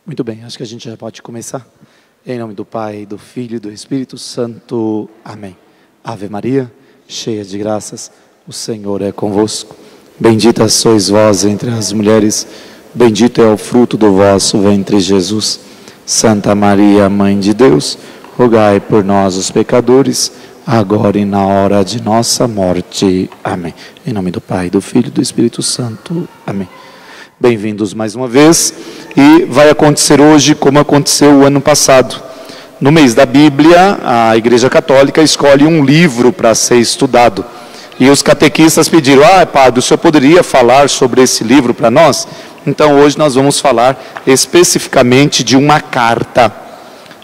Muito bem, acho que a gente já pode começar. Em nome do Pai, do Filho e do Espírito Santo. Amém. Ave Maria, cheia de graças, o Senhor é convosco. Bendita sois vós entre as mulheres, bendito é o fruto do vosso ventre, Jesus. Santa Maria, Mãe de Deus, rogai por nós, os pecadores, agora e na hora de nossa morte. Amém. Em nome do Pai, do Filho e do Espírito Santo. Amém. Bem-vindos mais uma vez, e vai acontecer hoje como aconteceu o ano passado. No mês da Bíblia, a Igreja Católica escolhe um livro para ser estudado. E os catequistas pediram: padre, o senhor poderia falar sobre esse livro para nós? Então hoje nós vamos falar especificamente de uma carta.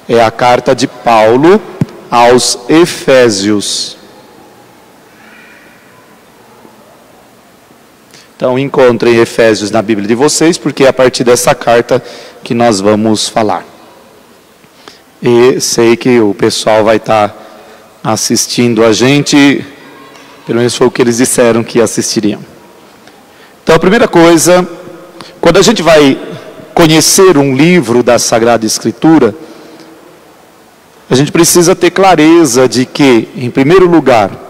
É a carta de Paulo aos Efésios. Então encontrem Efésios na Bíblia de vocês, porque é a partir dessa carta que nós vamos falar. E sei que o pessoal vai estar assistindo a gente, pelo menos foi o que eles disseram que assistiriam. Então a primeira coisa, quando a gente vai conhecer um livro da Sagrada Escritura, a gente precisa ter clareza de que, em primeiro lugar,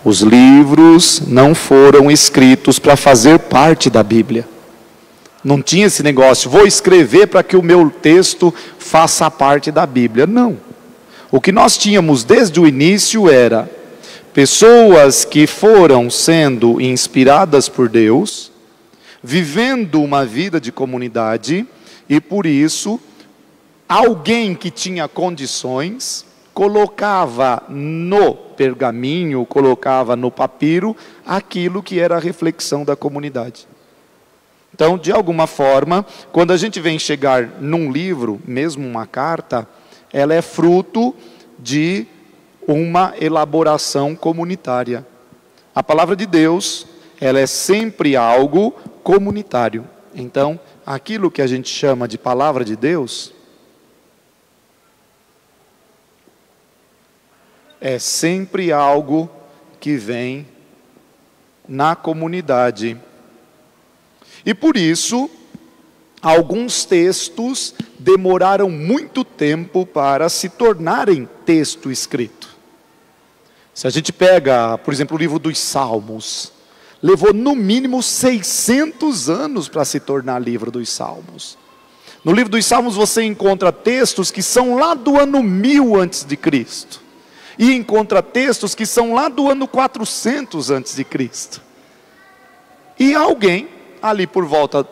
os livros não foram escritos para fazer parte da Bíblia. Não tinha esse negócio, vou escrever para que o meu texto faça parte da Bíblia. Não. O que nós tínhamos desde o início era pessoas que foram sendo inspiradas por Deus, vivendo uma vida de comunidade, e por isso, alguém que tinha condições colocava no pergaminho, colocava no papiro aquilo que era a reflexão da comunidade. Então, de alguma forma, quando a gente vem chegar num livro, mesmo uma carta, ela é fruto de uma elaboração comunitária. A palavra de Deus, ela é sempre algo comunitário. Então, aquilo que a gente chama de palavra de Deus é sempre algo que vem na comunidade. E por isso, alguns textos demoraram muito tempo para se tornarem texto escrito. Se a gente pega, por exemplo, o livro dos Salmos, levou no mínimo 600 anos para se tornar livro dos Salmos. No livro dos Salmos você encontra textos que são lá do ano 1000 antes de Cristo. E encontra textos que são lá do ano 400 antes de Cristo. E alguém, ali por volta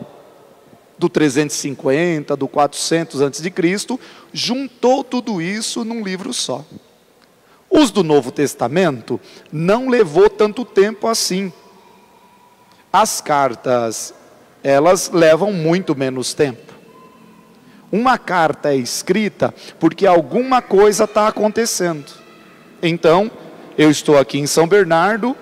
do 350, do 400 antes de Cristo, juntou tudo isso num livro só. Os do Novo Testamento não levou tanto tempo assim. As cartas, elas levam muito menos tempo. Uma carta é escrita porque alguma coisa está acontecendo. Então, eu estou aqui em São Bernardo,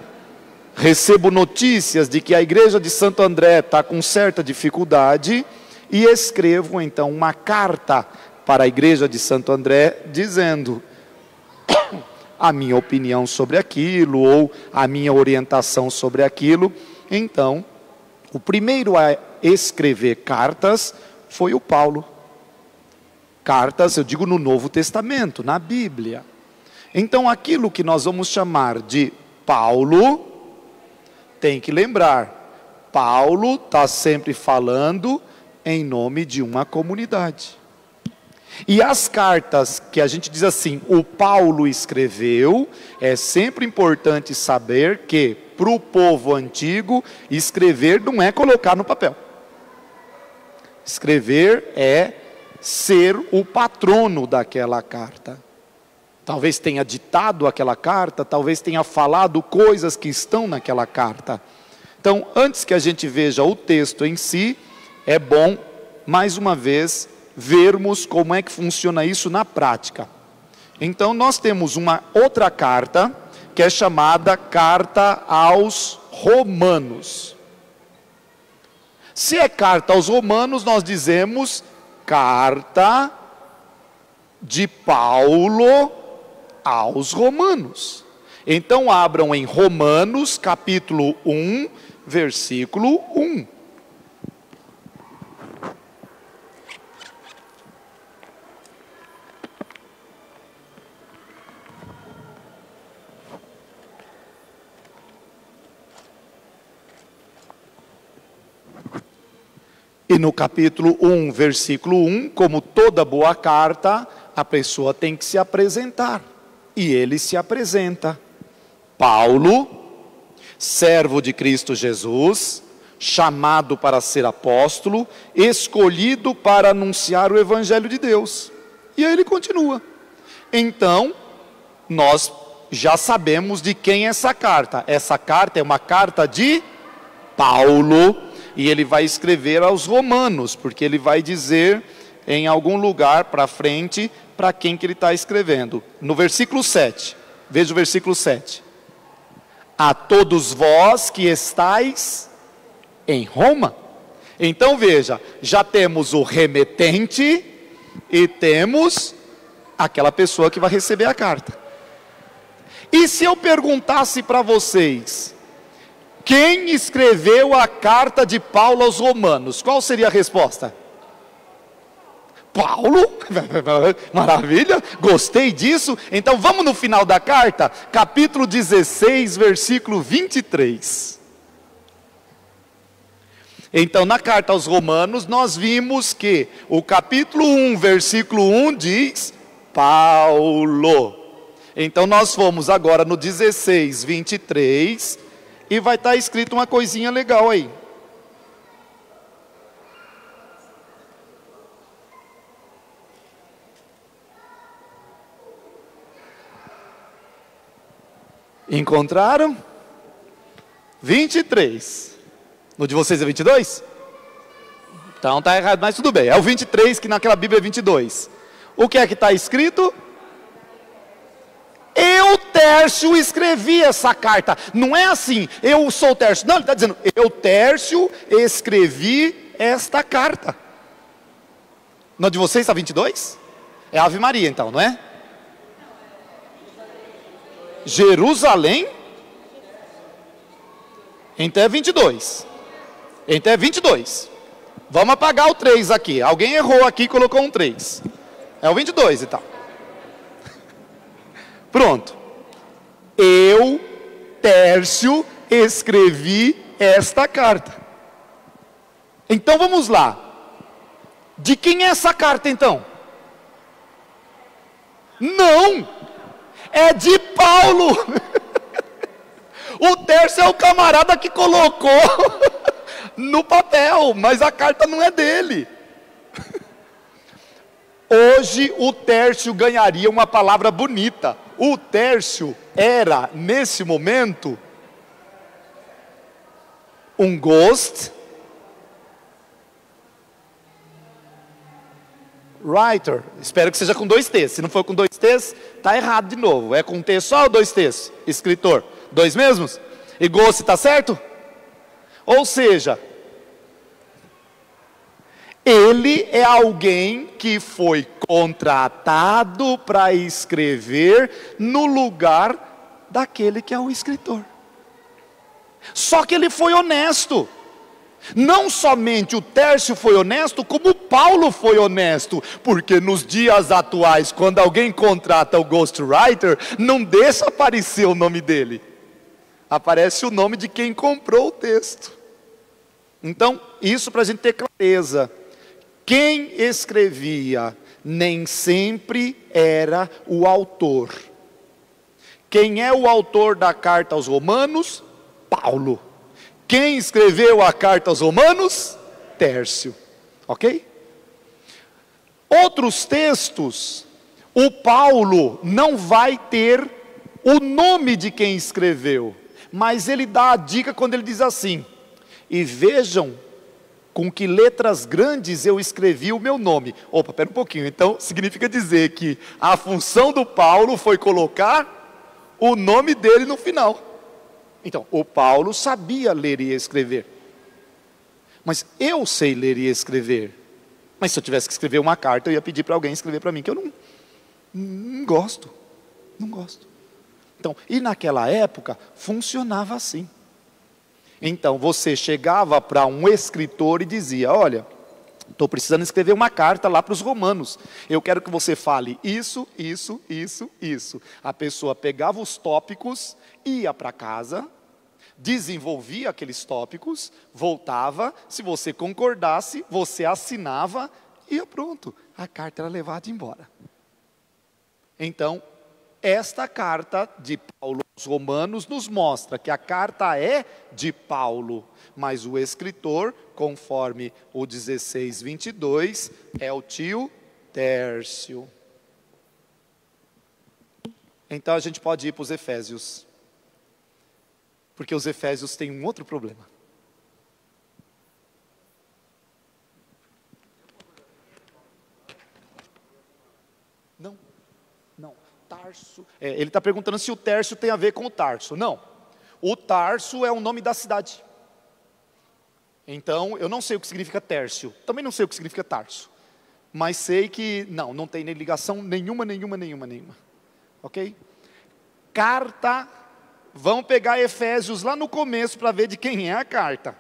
recebo notícias de que a igreja de Santo André está com certa dificuldade e escrevo então uma carta para a igreja de Santo André dizendo a minha opinião sobre aquilo ou a minha orientação sobre aquilo. Então, o primeiro a escrever cartas foi o Paulo. Cartas, eu digo no Novo Testamento, na Bíblia. Então, aquilo que nós vamos chamar de Paulo, tem que lembrar, Paulo está sempre falando em nome de uma comunidade. E as cartas que a gente diz assim, o Paulo escreveu, é sempre importante saber que, para o povo antigo, escrever não é colocar no papel. Escrever é ser o patrono daquela carta. Talvez tenha ditado aquela carta, talvez tenha falado coisas que estão naquela carta. Então, antes que a gente veja o texto em si, é bom, mais uma vez, vermos como é que funciona isso na prática. Então, nós temos uma outra carta, que é chamada Carta aos Romanos. Se é carta aos Romanos, nós dizemos carta de Paulo aos Romanos. Então abram em Romanos capítulo 1, versículo 1. E no capítulo 1, versículo 1, como toda boa carta, a pessoa tem que se apresentar. E ele se apresenta. Paulo, servo de Cristo Jesus, chamado para ser apóstolo, escolhido para anunciar o Evangelho de Deus. E aí ele continua. Então, nós já sabemos de quem é essa carta. Essa carta é uma carta de Paulo, e ele vai escrever aos romanos, porque ele vai dizer em algum lugar para frente para quem que ele está escrevendo. No versículo 7, veja o versículo 7. A todos vós que estáis em Roma. Então veja, já temos o remetente e temos aquela pessoa que vai receber a carta. E se eu perguntasse para vocês, quem escreveu a carta de Paulo aos Romanos? Qual seria a resposta? Paulo? Maravilha, gostei disso. Então vamos no final da carta, capítulo 16, versículo 23. Então na carta aos Romanos nós vimos que o capítulo 1, versículo 1 diz Paulo. Então nós fomos agora no 16, 23... e vai estar escrito uma coisinha legal aí. Encontraram? 23. No de vocês é 22? Então está errado, mas tudo bem. É o 23 que naquela Bíblia é 22. O que é que está escrito? Eu, Tércio, escrevi essa carta. Não é assim, eu sou Tércio. Não, ele está dizendo, eu, Tércio, escrevi esta carta. No de vocês está 22? É Ave Maria então, não é? Jerusalém? Então é 22. Então é 22. Vamos apagar o 3 aqui. Alguém errou aqui e colocou um 3. É o 22 e tal. Pronto. Eu, Tércio, escrevi esta carta. Então vamos lá. De quem é essa carta então? Não! É de Paulo! O Tércio é o camarada que colocou no papel, mas a carta não é dele. Hoje o Tércio ganharia uma palavra bonita. O Tércio era, nesse momento, um ghost writer. Espero que seja com 2 T's. Se não for com 2 T's, está errado de novo. É com um T só ou 2 T's? Escritor. 2 mesmos? E ghost está certo? Ou seja, ele é alguém que foi contratado para escrever no lugar daquele que é o escritor. Só que ele foi honesto. Não somente o Tércio foi honesto, como Paulo foi honesto. Porque nos dias atuais, quando alguém contrata o ghostwriter, não deixa aparecer o nome dele. Aparece o nome de quem comprou o texto. Então, isso para a gente ter clareza. Quem escrevia nem sempre era o autor. Quem é o autor da carta aos Romanos? Paulo. Quem escreveu a carta aos Romanos? Tércio. Ok? Outros textos, o Paulo não vai ter o nome de quem escreveu, mas ele dá a dica quando ele diz assim: e vejam com que letras grandes eu escrevi o meu nome. Opa, pera um pouquinho. Então significa dizer que a função do Paulo foi colocar o nome dele no final. Então, o Paulo sabia ler e escrever. Mas eu sei ler e escrever. Mas se eu tivesse que escrever uma carta, eu ia pedir para alguém escrever para mim, que eu não gosto. Não gosto. Então, e naquela época, funcionava assim. Então, você chegava para um escritor e dizia: olha, estou precisando escrever uma carta lá para os romanos. Eu quero que você fale isso, isso, isso, isso. A pessoa pegava os tópicos, ia para casa, desenvolvia aqueles tópicos, voltava, se você concordasse, você assinava e pronto, a carta era levada embora. Então, esta carta de Paulo aos Romanos nos mostra que a carta é de Paulo, mas o escritor, conforme o 16:22, é o tio Tércio. Então a gente pode ir para os Efésios, porque os Efésios têm um outro problema. Não, Tarso. Ele está perguntando se o Tércio tem a ver com o Tarso. Não, o Tarso é o nome da cidade. Então, eu não sei o que significa Tércio, também não sei o que significa Tarso, mas sei que não tem nem ligação nenhuma. Ok? Carta, vamos pegar Efésios lá no começo para ver de quem é a carta.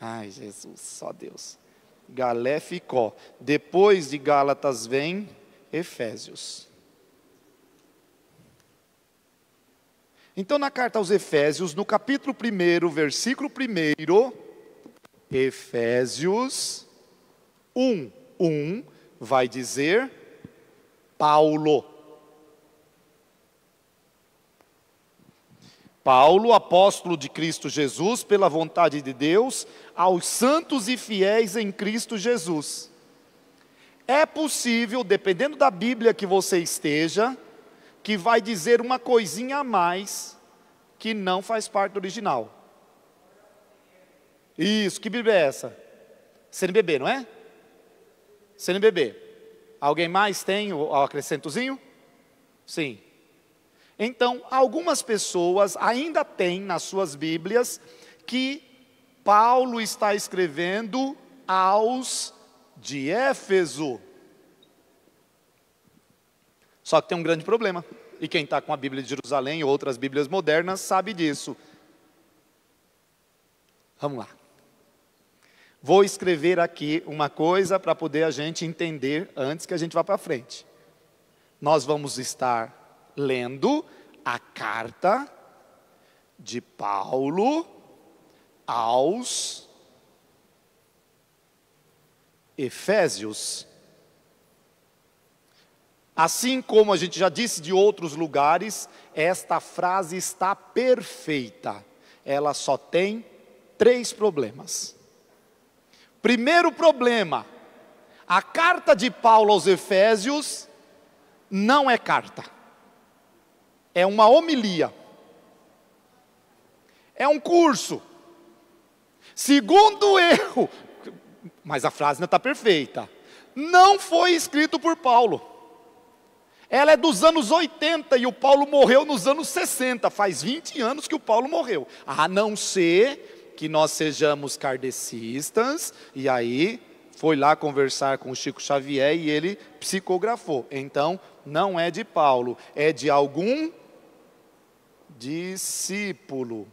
Ai, Jesus, só Deus. Galé ficó. Depois de Gálatas vem Efésios. Então, na carta aos Efésios, no capítulo 1, versículo 1, Efésios 1:1, vai dizer Paulo. Paulo, apóstolo de Cristo Jesus, pela vontade de Deus, aos santos e fiéis em Cristo Jesus. É possível, dependendo da Bíblia que você esteja, que vai dizer uma coisinha a mais, que não faz parte do original. Isso, que Bíblia é essa? CNBB, não é? CNBB. Alguém mais tem o acrescentozinho? Sim. Então, algumas pessoas ainda têm nas suas Bíblias que Paulo está escrevendo aos de Éfeso. Só que tem um grande problema, e quem está com a Bíblia de Jerusalém ou outras Bíblias modernas sabe disso. Vamos lá. Vou escrever aqui uma coisa para poder a gente entender antes que a gente vá para frente. Nós vamos estar lendo a carta de Paulo aos Efésios. Assim como a gente já disse de outros lugares, esta frase está perfeita. Ela só tem 3 problemas. Primeiro problema: a carta de Paulo aos Efésios não é carta. É uma homilia. É um curso. Segundo erro, mas a frase não está perfeita, não foi escrito por Paulo. Ela é dos anos 80 e o Paulo morreu nos anos 60. Faz 20 anos que o Paulo morreu. A não ser que nós sejamos kardecistas, e aí foi lá conversar com o Chico Xavier e ele psicografou. Então, não é de Paulo, é de algum discípulo.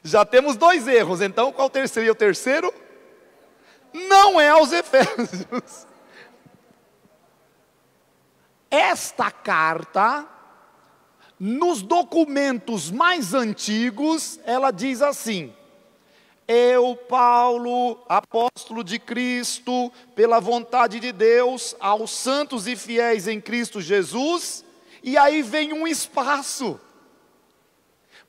Já temos 2 erros, então qual seria o terceiro? Não é aos Efésios. Esta carta, nos documentos mais antigos, ela diz assim: eu, Paulo, apóstolo de Cristo, pela vontade de Deus, aos santos e fiéis em Cristo Jesus. E aí vem um espaço,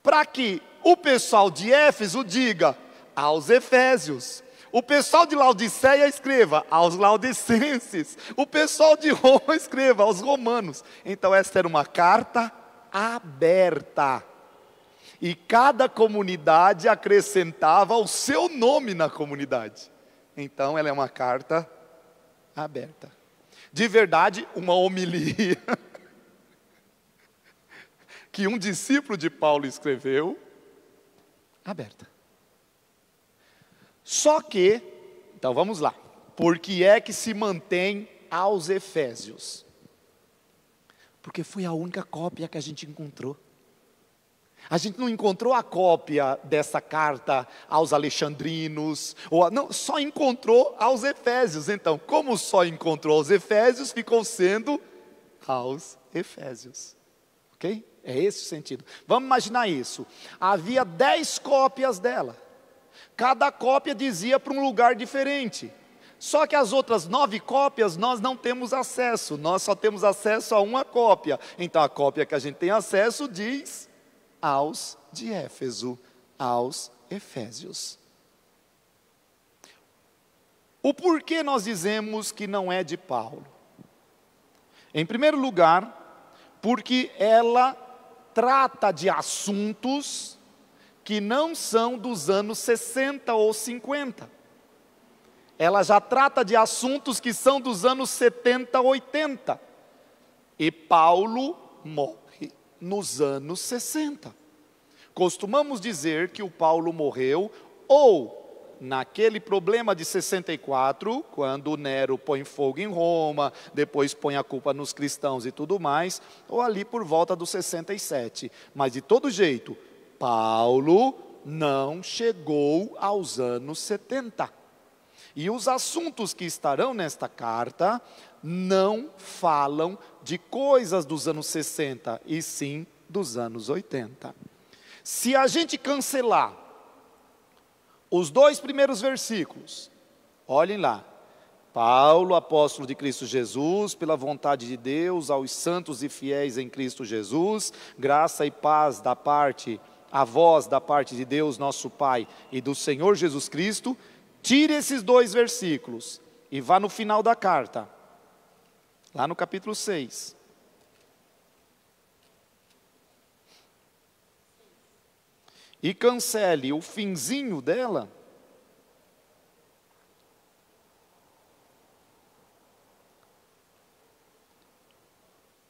para que o pessoal de Éfeso diga aos Efésios, o pessoal de Laodiceia escreva aos Laodicenses, o pessoal de Roma escreva aos romanos. Então esta era uma carta aberta, e cada comunidade acrescentava o seu nome na comunidade. Então ela é uma carta aberta. De verdade, uma homilia que um discípulo de Paulo escreveu, aberta. Só que, então vamos lá, por que é que se mantém aos Efésios? Porque foi a única cópia que a gente encontrou. A gente não encontrou a cópia dessa carta aos alexandrinos, não, só encontrou aos Efésios. Então, como só encontrou aos Efésios, ficou sendo aos Efésios. Ok? É esse o sentido. Vamos imaginar isso. Havia 10 cópias dela. Cada cópia dizia para um lugar diferente. Só que as outras 9 cópias nós não temos acesso. Nós só temos acesso a uma cópia. Então a cópia que a gente tem acesso diz aos de Éfeso, aos Efésios. O porquê nós dizemos que não é de Paulo? Em primeiro lugar, porque ela trata de assuntos que não são dos anos 60 ou 50. Ela já trata de assuntos que são dos anos 70, 80. E Paulo morre nos anos 60. Costumamos dizer que o Paulo morreu ou naquele problema de 64, quando Nero põe fogo em Roma, depois põe a culpa nos cristãos e tudo mais, ou ali por volta dos 67. Mas de todo jeito, Paulo não chegou aos anos 70. E os assuntos que estarão nesta carta não falam de coisas dos anos 60, e sim dos anos 80. Se a gente cancelar os 2 primeiros versículos, olhem lá. Paulo, apóstolo de Cristo Jesus, pela vontade de Deus, aos santos e fiéis em Cristo Jesus, graça e paz da parte, a vós da parte de Deus, nosso Pai, e do Senhor Jesus Cristo. Tire esses 2 versículos e vá no final da carta, lá no capítulo 6. E cancele o finzinho dela.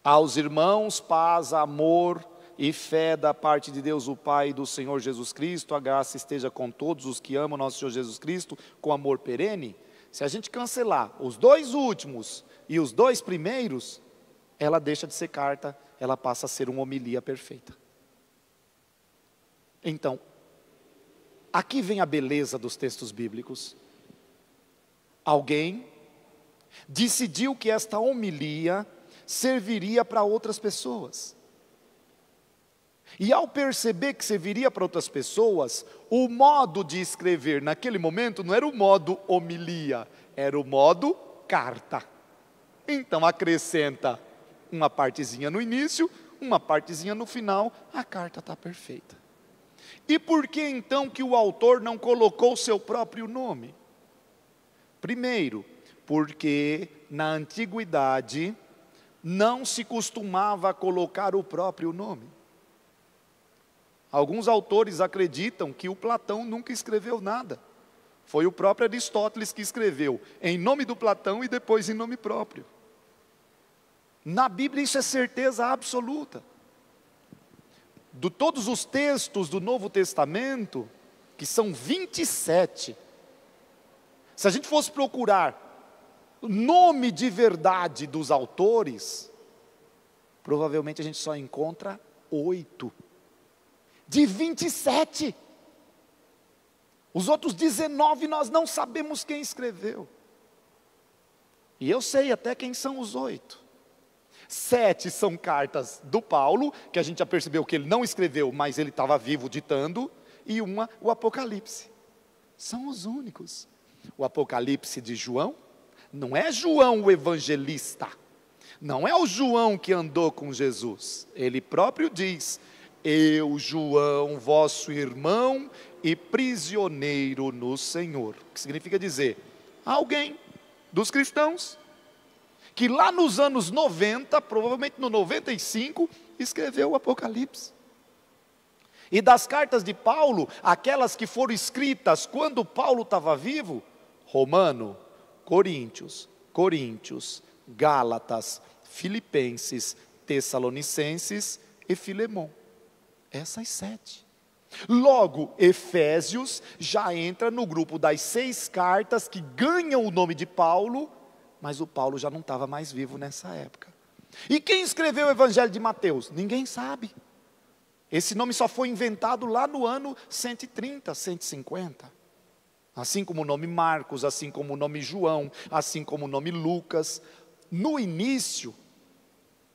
Aos irmãos, paz, amor e fé da parte de Deus o Pai e do Senhor Jesus Cristo, a graça esteja com todos os que amam nosso Senhor Jesus Cristo, com amor perene. Se a gente cancelar os 2 últimos e os 2 primeiros, ela deixa de ser carta, ela passa a ser uma homilia perfeita. Então, aqui vem a beleza dos textos bíblicos. Alguém decidiu que esta homilia serviria para outras pessoas. E ao perceber que serviria para outras pessoas, o modo de escrever naquele momento não era o modo homilia, era o modo carta. Então acrescenta uma partezinha no início, uma partezinha no final, a carta está perfeita. E por que então que o autor não colocou o seu próprio nome? Primeiro, porque na antiguidade não se costumava colocar o próprio nome. Alguns autores acreditam que o Platão nunca escreveu nada. Foi o próprio Aristóteles que escreveu em nome do Platão e depois em nome próprio. Na Bíblia isso é certeza absoluta. De todos os textos do Novo Testamento, que são 27, se a gente fosse procurar o nome de verdade dos autores, provavelmente a gente só encontra 8. De 27. Os outros 19 nós não sabemos quem escreveu. E eu sei até quem são os 8. 7 são cartas do Paulo, que a gente já percebeu que ele não escreveu, mas ele estava vivo ditando. E uma, o Apocalipse. São os únicos. O Apocalipse de João, não é João o evangelista. Não é o João que andou com Jesus. Ele próprio diz: eu, João, vosso irmão e prisioneiro no Senhor. O que significa dizer, alguém dos cristãos, que lá nos anos 90, provavelmente no 95, escreveu o Apocalipse. E das cartas de Paulo, aquelas que foram escritas quando Paulo estava vivo, Romano, Coríntios, Gálatas, Filipenses, Tessalonicenses e Filemão. Essas 7. Logo, Efésios já entra no grupo das 6 cartas que ganham o nome de Paulo, mas o Paulo já não estava mais vivo nessa época. E quem escreveu o Evangelho de Mateus? Ninguém sabe. Esse nome só foi inventado lá no ano 130, 150. Assim como o nome Marcos, assim como o nome João, assim como o nome Lucas. No início,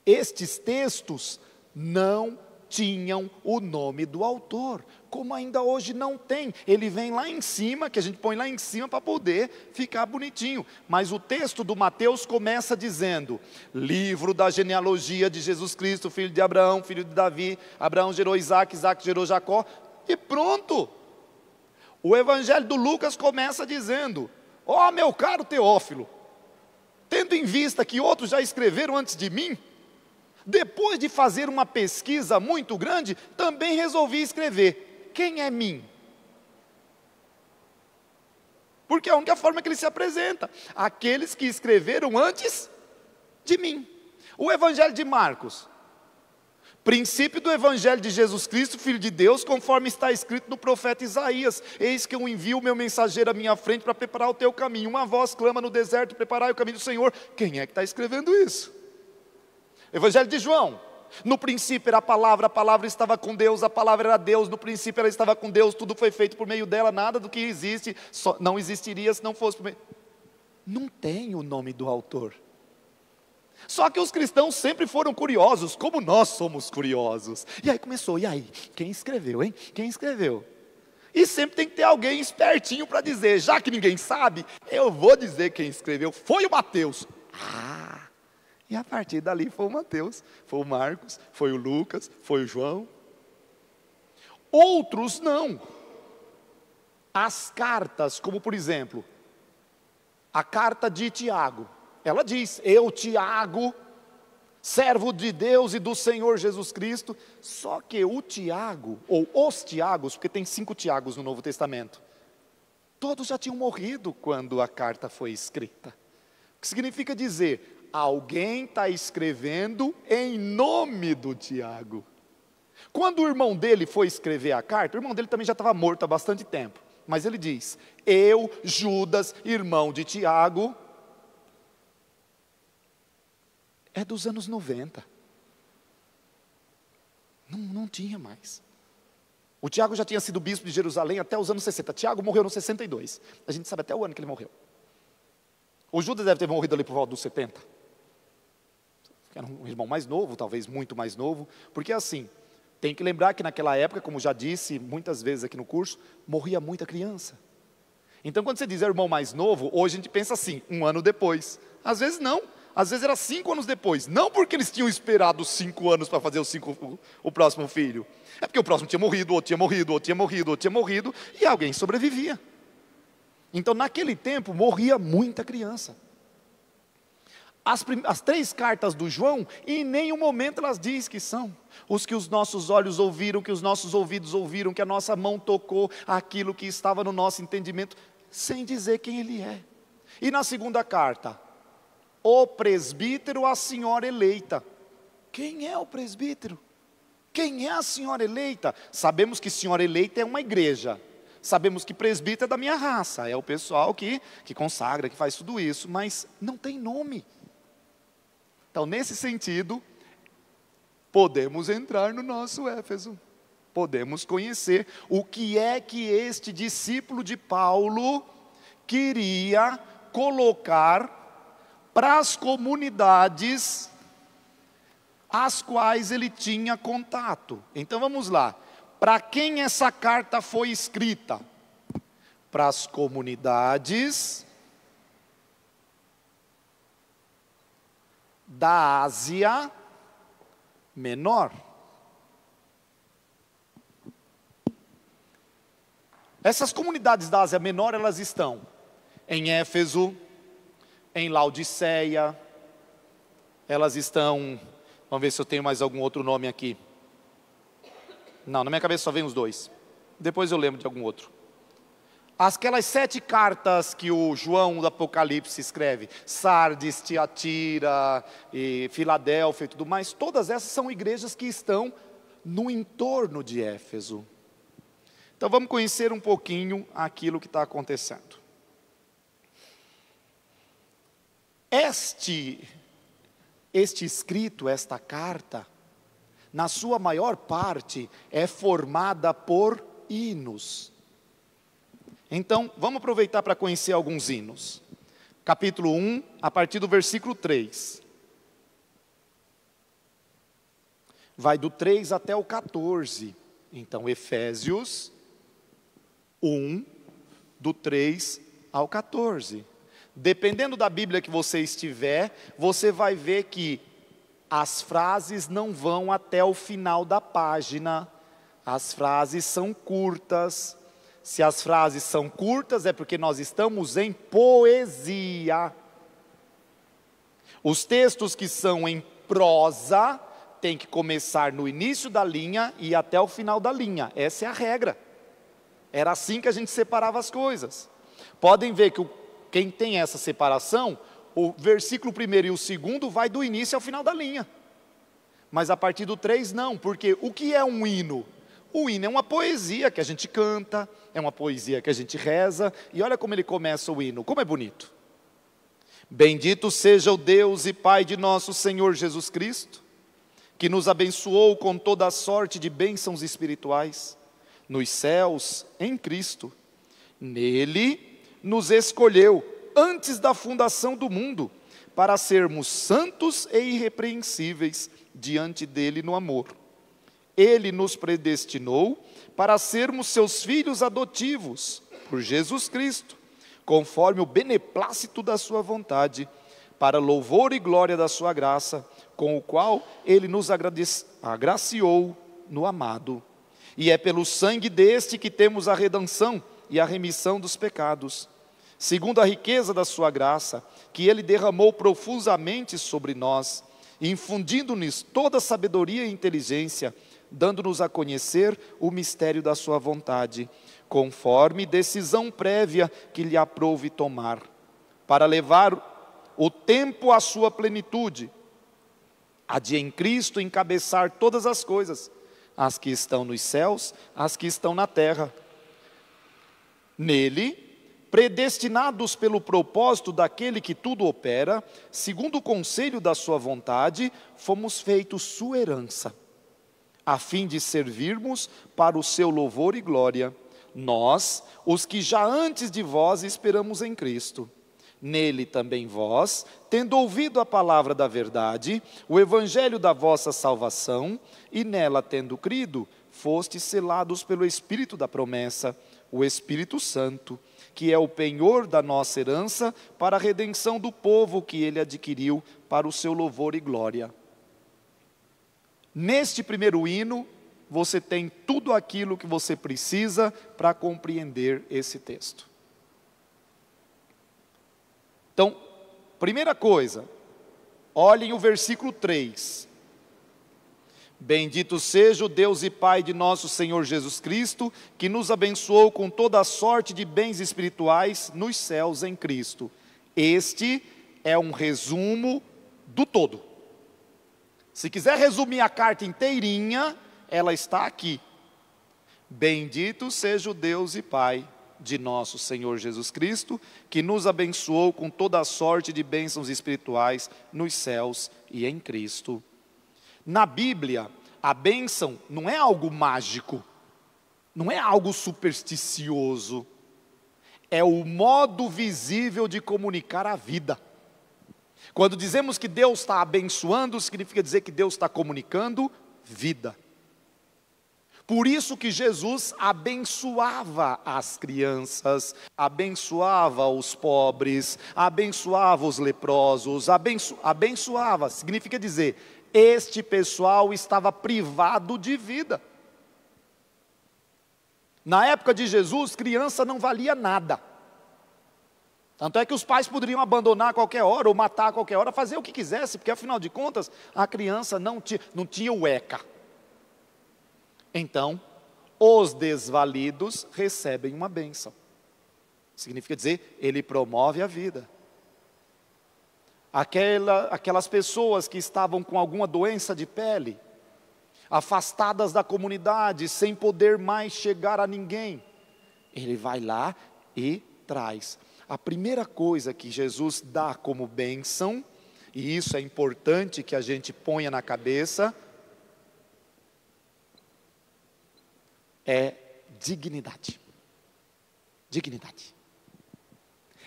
estes textos não tinham o nome do autor, como ainda hoje não tem. Ele vem lá em cima, que a gente põe lá em cima para poder ficar bonitinho. Mas o texto do Mateus começa dizendo: livro da genealogia de Jesus Cristo, filho de Abraão, filho de Davi. Abraão gerou Isaac, Isaac gerou Jacó, e pronto. O evangelho do Lucas começa dizendo: ó, meu caro Teófilo, tendo em vista que outros já escreveram antes de mim, depois de fazer uma pesquisa muito grande, também resolvi escrever. Quem é mim? Porque é a única forma que ele se apresenta: aqueles que escreveram antes de mim. O evangelho de Marcos: princípio do evangelho de Jesus Cristo, Filho de Deus, conforme está escrito no profeta Isaías: eis que eu envio o meu mensageiro à minha frente para preparar o teu caminho. Uma voz clama no deserto: preparai o caminho do Senhor. Quem é que está escrevendo isso? Evangelho de João: no princípio era a palavra estava com Deus, a palavra era Deus, no princípio ela estava com Deus, tudo foi feito por meio dela, nada do que existe não existiria se não fosse por meio. Não tem o nome do autor. Só que os cristãos sempre foram curiosos, como nós somos curiosos. E aí começou: e aí, quem escreveu, hein? Quem escreveu? E sempre tem que ter alguém espertinho para dizer: já que ninguém sabe, eu vou dizer quem escreveu. Foi o Mateus. E a partir dali foi o Mateus, foi o Marcos, foi o Lucas, foi o João. Outros não. As cartas, como por exemplo, a carta de Tiago. Ela diz: eu, Tiago, servo de Deus e do Senhor Jesus Cristo. Só que o Tiago, ou os Tiagos, porque tem 5 Tiagos no Novo Testamento, todos já tinham morrido quando a carta foi escrita. O que significa dizer: alguém está escrevendo em nome do Tiago. Quando o irmão dele foi escrever a carta, o irmão dele também já estava morto há bastante tempo. Mas ele diz: eu, Judas, irmão de Tiago. É dos anos 90. Não tinha mais. O Tiago já tinha sido bispo de Jerusalém até os anos 60. Tiago morreu no 62. A gente sabe até o ano que ele morreu. O Judas deve ter morrido ali por volta dos 70. Era um irmão mais novo, talvez muito mais novo. Porque assim, tem que lembrar que naquela época, como já disse muitas vezes aqui no curso, morria muita criança. Então quando você diz irmão mais novo, hoje a gente pensa assim, 1 ano depois. Às vezes não. Às vezes era 5 anos depois. Não porque eles tinham esperado 5 anos para fazer o próximo filho. É porque o próximo tinha morrido, outro tinha morrido, outro tinha morrido, outro tinha morrido, e alguém sobrevivia. Então naquele tempo morria muita criança. As 3 cartas do João, em nenhum momento elas dizem que são os que os nossos olhos ouviram, que os nossos ouvidos ouviram, que a nossa mão tocou, aquilo que estava no nosso entendimento, sem dizer quem ele é. E na segunda carta: o presbítero, a senhora eleita. Quem é o presbítero? Quem é a senhora eleita? Sabemos que senhora eleita é uma igreja. Sabemos que presbítero é da minha raça, é o pessoal que consagra, que faz tudo isso, mas não tem nome. Então, nesse sentido, podemos entrar no nosso Éfeso. Podemos conhecer o que é que este discípulo de Paulo queria colocar para as comunidades às quais ele tinha contato. Então vamos lá. Para quem essa carta foi escrita? Para as comunidades da Ásia Menor. Essas comunidades da Ásia Menor, elas estão em Éfeso, em Laodiceia, elas estão, vamos ver se eu tenho mais algum outro nome aqui. Não, na minha cabeça só vem os 2. Depois eu lembro de algum outro. Aquelas 7 cartas que o João do Apocalipse escreve, Sardes, Tiatira, e Filadélfia e tudo mais, todas essas são igrejas que estão no entorno de Éfeso. Então vamos conhecer um pouquinho aquilo que está acontecendo. Este escrito, esta carta, na sua maior parte, é formada por hinos. Então, vamos aproveitar para conhecer alguns hinos. Capítulo 1, a partir do versículo 3. vai do 3 até o 14. Então, Efésios 1, do 3 ao 14. Dependendo da Bíblia que você estiver, você vai ver que as frases não vão até o final da página. As frases são curtas. Se as frases são curtas, é porque nós estamos em poesia. Os textos que são em prosa têm que começar no início da linha e ir até o final da linha. Essa é a regra. Era assim que a gente separava as coisas. Podem ver que quem tem essa separação, o versículo 1 e o 2 vai do início ao final da linha. Mas a partir do 3 não, porque o que é um hino? O hino é uma poesia que a gente canta, é uma poesia que a gente reza, e olha como ele começa o hino, como é bonito. Bendito seja o Deus e Pai de nosso Senhor Jesus Cristo, que nos abençoou com toda a sorte de bênçãos espirituais, nos céus, em Cristo. Nele nos escolheu, antes da fundação do mundo, para sermos santos e irrepreensíveis diante dele no amor. Ele nos predestinou para sermos seus filhos adotivos, por Jesus Cristo, conforme o beneplácito da sua vontade, para louvor e glória da sua graça, com o qual ele nos agraciou no amado. E é pelo sangue deste que temos a redenção e a remissão dos pecados, segundo a riqueza da sua graça, que ele derramou profusamente sobre nós, infundindo-nos toda sabedoria e inteligência, dando-nos a conhecer o mistério da sua vontade, conforme decisão prévia que lhe aprouve tomar, para levar o tempo à sua plenitude, a de em Cristo encabeçar todas as coisas, as que estão nos céus, as que estão na terra. Nele, predestinados pelo propósito daquele que tudo opera, segundo o conselho da sua vontade, fomos feitos sua herança, a fim de servirmos para o seu louvor e glória, nós, os que já antes de vós esperamos em Cristo. Nele também vós, tendo ouvido a palavra da verdade, o evangelho da vossa salvação, e nela tendo crido, fostes selados pelo Espírito da promessa, o Espírito Santo, que é o penhor da nossa herança, para a redenção do povo que ele adquiriu, para o seu louvor e glória. Neste primeiro hino, você tem tudo aquilo que você precisa para compreender esse texto. Então, primeira coisa, olhem o versículo 3. Bendito seja o Deus e Pai de nosso Senhor Jesus Cristo, que nos abençoou com toda a sorte de bens espirituais nos céus em Cristo. Este é um resumo do todo. Se quiser resumir a carta inteirinha, ela está aqui. Bendito seja o Deus e Pai de nosso Senhor Jesus Cristo, que nos abençoou com toda a sorte de bênçãos espirituais nos céus e em Cristo. Na Bíblia, a bênção não é algo mágico, não é algo supersticioso, é o modo visível de comunicar a vida. Quando dizemos que Deus está abençoando, significa dizer que Deus está comunicando vida. Por isso que Jesus abençoava as crianças, abençoava os pobres, abençoava os leprosos, abençoava, significa dizer, este pessoal estava privado de vida. Na época de Jesus, criança não valia nada. Tanto é que os pais poderiam abandonar a qualquer hora, ou matar a qualquer hora, fazer o que quisesse, porque afinal de contas, a criança não tinha o ECA. Então, os desvalidos recebem uma bênção. Significa dizer, ele promove a vida. Aquelas pessoas que estavam com alguma doença de pele, afastadas da comunidade, sem poder mais chegar a ninguém, ele vai lá e traz. A primeira coisa que Jesus dá como bênção, e isso é importante que a gente ponha na cabeça, é dignidade. Dignidade.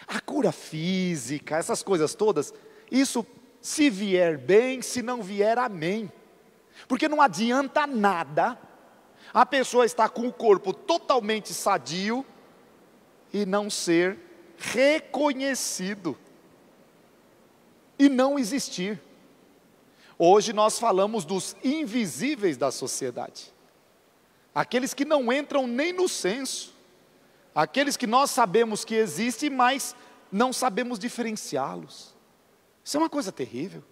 A cura física, essas coisas todas, isso se vier bem, se não vier, amém. Porque não adianta nada a pessoa estar com o corpo totalmente sadio e não ser reconhecido e não existir. Hoje nós falamos dos invisíveis da sociedade, aqueles que não entram nem no censo, aqueles que nós sabemos que existem, mas não sabemos diferenciá-los. Isso é uma coisa terrível,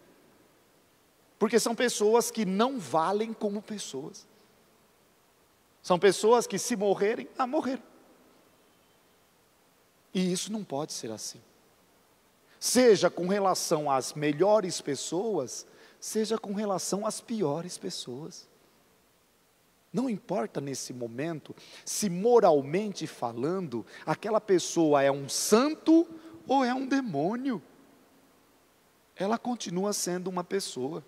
porque são pessoas que não valem como pessoas. São pessoas que, se morrerem, morreram. E isso não pode ser assim. Seja com relação às melhores pessoas, seja com relação às piores pessoas. Não importa nesse momento, se moralmente falando, aquela pessoa é um santo ou é um demônio. Ela continua sendo uma pessoa.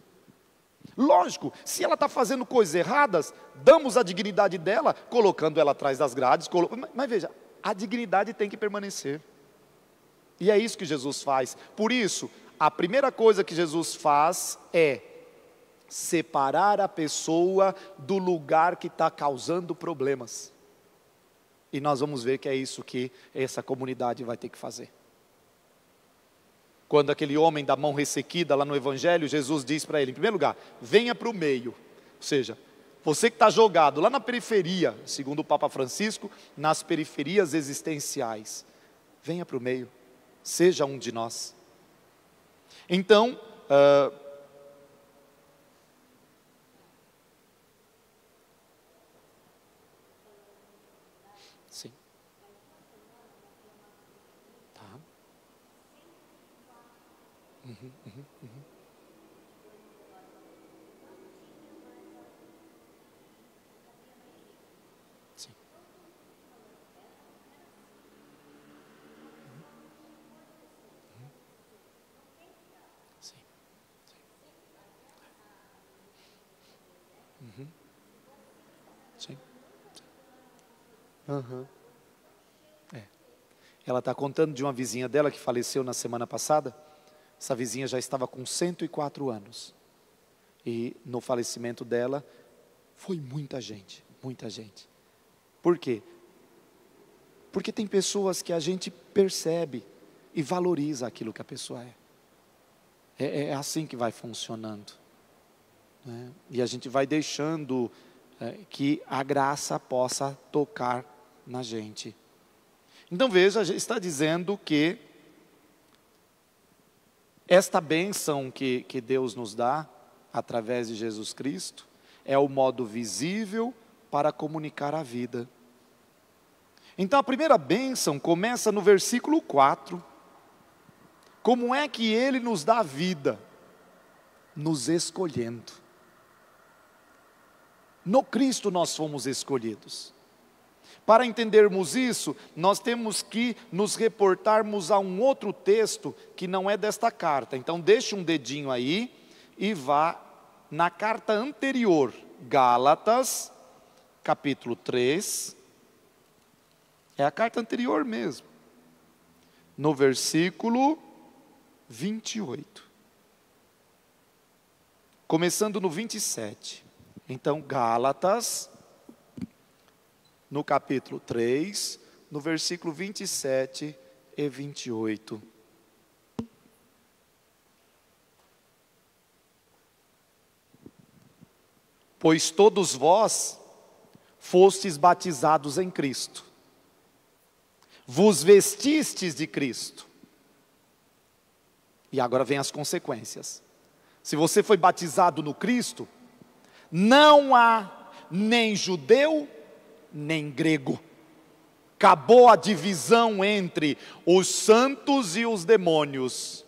Lógico, se ela está fazendo coisas erradas, damos a dignidade dela, colocando ela atrás das grades, mas veja, a dignidade tem que permanecer. E é isso que Jesus faz. Por isso, a primeira coisa que Jesus faz é separar a pessoa do lugar que está causando problemas. E nós vamos ver que é isso que essa comunidade vai ter que fazer. Quando aquele homem da mão ressequida lá no Evangelho, Jesus diz para ele, em primeiro lugar, venha para o meio. Ou seja, você que está jogado lá na periferia, segundo o Papa Francisco, nas periferias existenciais, venha para o meio, seja um de nós. Então, sim. Tá. Uhum. Sim. Sim. Uhum. Sim. Uhum. Ela está contando de uma vizinha dela que faleceu na semana passada. Essa vizinha já estava com 104 anos. E no falecimento dela, foi muita gente, muita gente. Por quê? Porque tem pessoas que a gente percebe e valoriza aquilo que a pessoa é. É assim que vai funcionando, né? E a gente vai deixando que a graça possa tocar na gente. Então veja, está dizendo que esta bênção que Deus nos dá, através de Jesus Cristo, é o modo visível para comunicar a vida. Então a primeira bênção começa no versículo 4. Como é que Ele nos dá vida? Nos escolhendo. No Cristo nós fomos escolhidos. Para entendermos isso, nós temos que nos reportarmos a um outro texto que não é desta carta. Então deixe um dedinho aí e vá na carta anterior, Gálatas, capítulo 3. É a carta anterior mesmo. No versículo 28. Começando no 27. Então, Gálatas, no capítulo 3, no versículo 27 e 28. Pois todos vós fostes batizados em Cristo, vos vestistes de Cristo. E agora vem as consequências. Se você foi batizado no Cristo, não há nem judeu, nem grego. Acabou a divisão entre os santos e os demônios,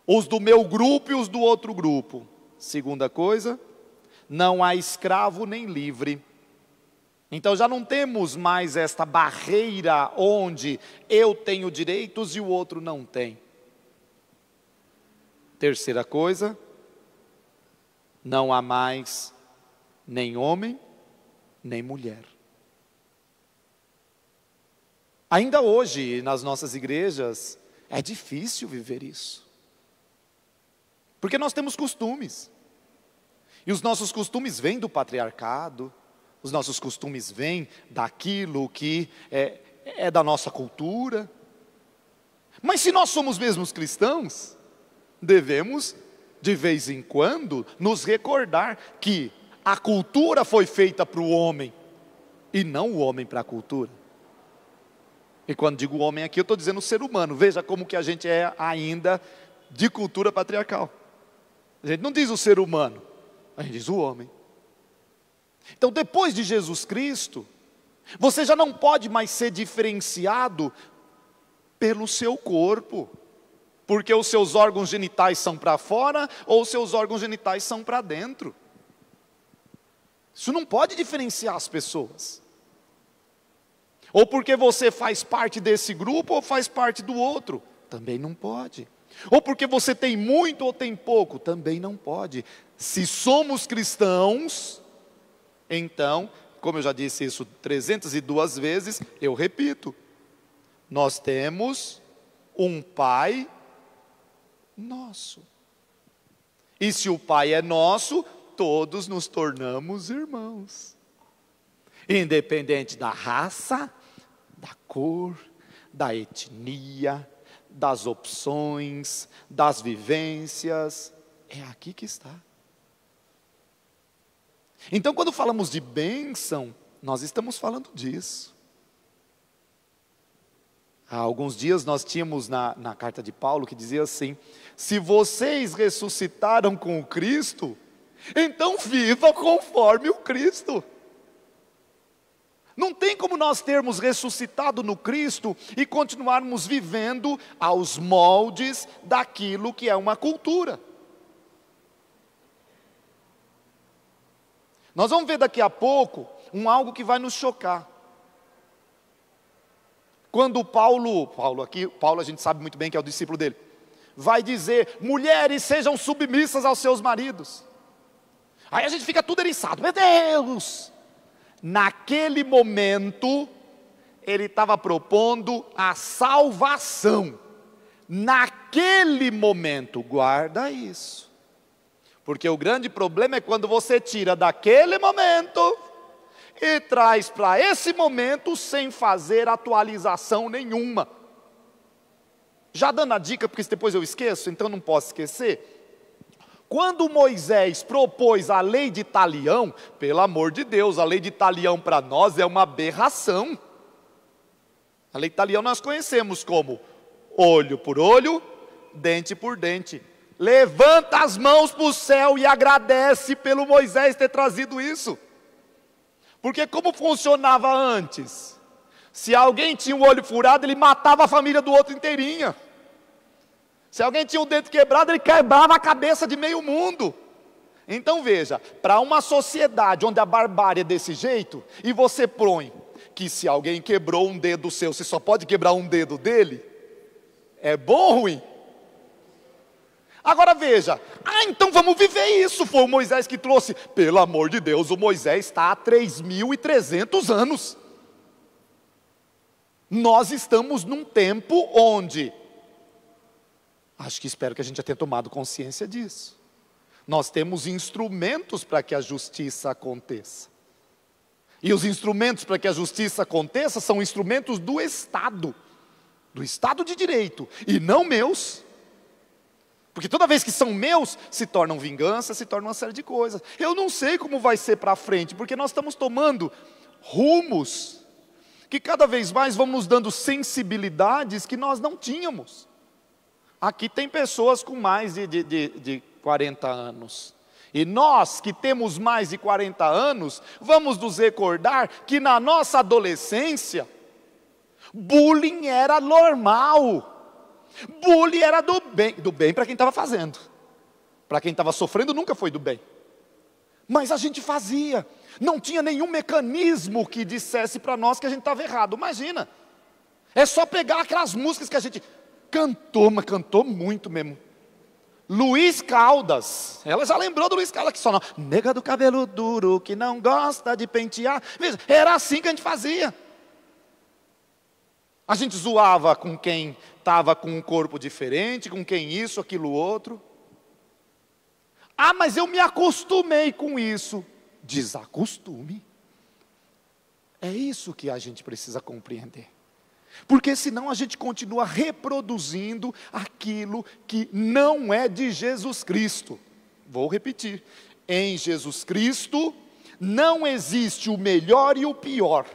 os do meu grupo e os do outro grupo. Segunda coisa, não há escravo nem livre. Então já não temos mais esta barreira onde eu tenho direitos e o outro não tem. Terceira coisa, não há mais nem homem, nem mulher. Ainda hoje, nas nossas igrejas, é difícil viver isso. Porque nós temos costumes. E os nossos costumes vêm do patriarcado, os nossos costumes vêm daquilo que é da nossa cultura. Mas se nós somos mesmos cristãos, devemos, de vez em quando, nos recordar que a cultura foi feita para o homem, e não o homem para a cultura. E quando digo homem aqui, eu estou dizendo o ser humano. Veja como que a gente é ainda de cultura patriarcal. A gente não diz o ser humano, a gente diz o homem. Então, depois de Jesus Cristo, você já não pode mais ser diferenciado pelo seu corpo, porque os seus órgãos genitais são para fora ou os seus órgãos genitais são para dentro. Isso não pode diferenciar as pessoas. Ou porque você faz parte desse grupo ou faz parte do outro, também não pode. Ou porque você tem muito ou tem pouco, também não pode. Se somos cristãos, então, como eu já disse isso 302 vezes, eu repito, nós temos um Pai nosso. E se o Pai é nosso, todos nos tornamos irmãos. Independente da raça, da cor, da etnia, das opções, das vivências, é aqui que está. Então, quando falamos de bênção, nós estamos falando disso. Há alguns dias nós tínhamos na carta de Paulo que dizia assim: se vocês ressuscitaram com o Cristo, então viva conforme o Cristo. Não tem como nós termos ressuscitado no Cristo e continuarmos vivendo aos moldes daquilo que é uma cultura. Nós vamos ver daqui a pouco algo que vai nos chocar. Quando Paulo a gente sabe muito bem que é o discípulo dele, vai dizer: mulheres sejam submissas aos seus maridos. Aí a gente fica tudo eriçado, meu Deus! Naquele momento, ele estava propondo a salvação. Naquele momento, guarda isso. Porque o grande problema é quando você tira daquele momento e traz para esse momento sem fazer atualização nenhuma. Já dando a dica, porque depois eu esqueço, então não posso esquecer. Quando Moisés propôs a lei de talião, pelo amor de Deus, a lei de talião para nós é uma aberração. A lei de talião nós conhecemos como olho por olho, dente por dente. Levanta as mãos para o céu e agradece pelo Moisés ter trazido isso. Porque como funcionava antes? Se alguém tinha um olho furado, ele matava a família do outro inteirinha. Se alguém tinha o dedo quebrado, ele quebrava a cabeça de meio mundo. Então veja, para uma sociedade onde a barbárie é desse jeito, e você põe que se alguém quebrou um dedo seu, você só pode quebrar um dedo dele, é bom ou ruim? Agora veja, então vamos viver isso, foi o Moisés que trouxe. Pelo amor de Deus, o Moisés está há 3.300 anos. Nós estamos num tempo onde... espero que a gente já tenha tomado consciência disso. Nós temos instrumentos para que a justiça aconteça. E os instrumentos para que a justiça aconteça são instrumentos do Estado de Direito, e não meus. Porque toda vez que são meus, se tornam vingança, se torna uma série de coisas. Eu não sei como vai ser para frente, porque nós estamos tomando rumos que cada vez mais vão nos dando sensibilidades que nós não tínhamos. Aqui tem pessoas com mais de 40 anos. E nós que temos mais de 40 anos, vamos nos recordar que na nossa adolescência, bullying era normal. Bullying era do bem para quem estava fazendo. Para quem estava sofrendo nunca foi do bem. Mas a gente fazia. Não tinha nenhum mecanismo que dissesse para nós que a gente estava errado. Imagina. É só pegar aquelas músicas que a gente... cantou, mas cantou muito mesmo. Luiz Caldas, ela já lembrou do Luiz Caldas que só não. Nega do cabelo duro, que não gosta de pentear. Veja, era assim que a gente fazia. A gente zoava com quem estava com um corpo diferente, com quem isso, aquilo, outro. Ah, mas eu me acostumei com isso. Desacostume. É isso que a gente precisa compreender. Porque senão a gente continua reproduzindo aquilo que não é de Jesus Cristo. Vou repetir. Em Jesus Cristo não existe o melhor e o pior.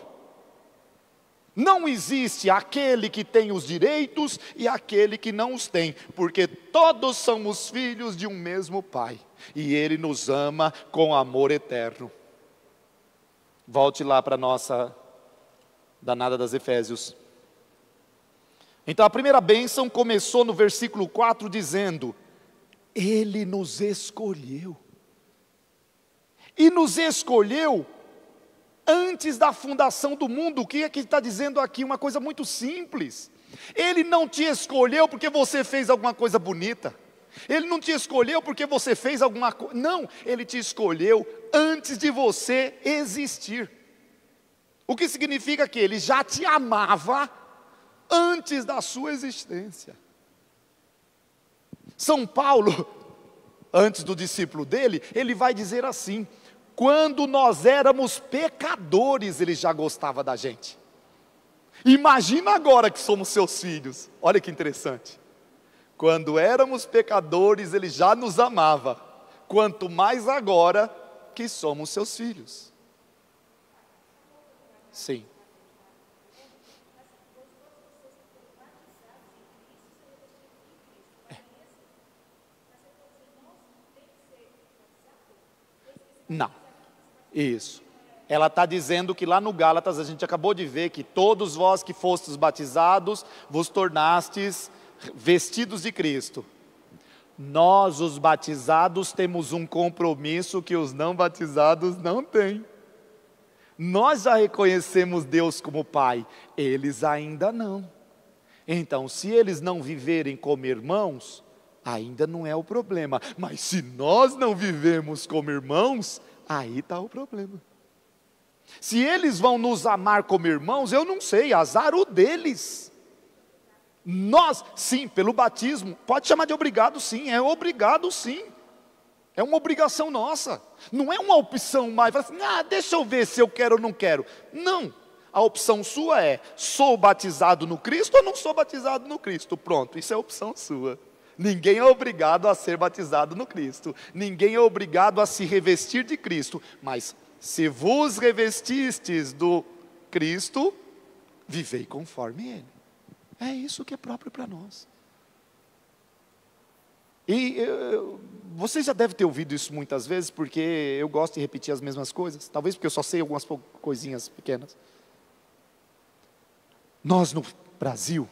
Não existe aquele que tem os direitos e aquele que não os tem, porque todos somos filhos de um mesmo Pai, e Ele nos ama com amor eterno. Volte lá para a nossa danada das Efésios. Então a primeira bênção começou no versículo 4 dizendo: Ele nos escolheu. E nos escolheu antes da fundação do mundo. O que é que está dizendo aqui? Uma coisa muito simples. Ele não te escolheu porque você fez alguma coisa bonita. Ele não te escolheu porque você fez alguma coisa. Não, Ele te escolheu antes de você existir. O que significa que Ele já te amava antes da sua existência. São Paulo, antes do discípulo dele, ele vai dizer assim: quando nós éramos pecadores, Ele já gostava da gente. Imagina agora que somos seus filhos. Olha que interessante. Quando éramos pecadores, Ele já nos amava. Quanto mais agora que somos seus filhos. Sim. Não. Isso. Ela está dizendo que lá no Gálatas, a gente acabou de ver que todos vós que fostes batizados, vos tornastes vestidos de Cristo. Nós, os batizados, temos um compromisso que os não batizados não têm. Nós já reconhecemos Deus como Pai, eles ainda não. Então, se eles não viverem como irmãos, ainda não é o problema. Mas se nós não vivemos como irmãos, aí está o problema. Se eles vão nos amar como irmãos, eu não sei, azar o deles. Nós, sim, pelo batismo, pode chamar de obrigado sim, é obrigado sim. É uma obrigação nossa, não é uma opção mais, assim, deixa eu ver se eu quero ou não quero. Não, a opção sua é, sou batizado no Cristo ou não sou batizado no Cristo? Pronto, isso é opção sua. Ninguém é obrigado a ser batizado no Cristo, ninguém é obrigado a se revestir de Cristo, mas se vos revestistes do Cristo, vivei conforme Ele. É isso que é próprio para nós. E você já deve ter ouvido isso muitas vezes, porque eu gosto de repetir as mesmas coisas, talvez porque eu só sei algumas coisinhas pequenas. Nós no Brasil,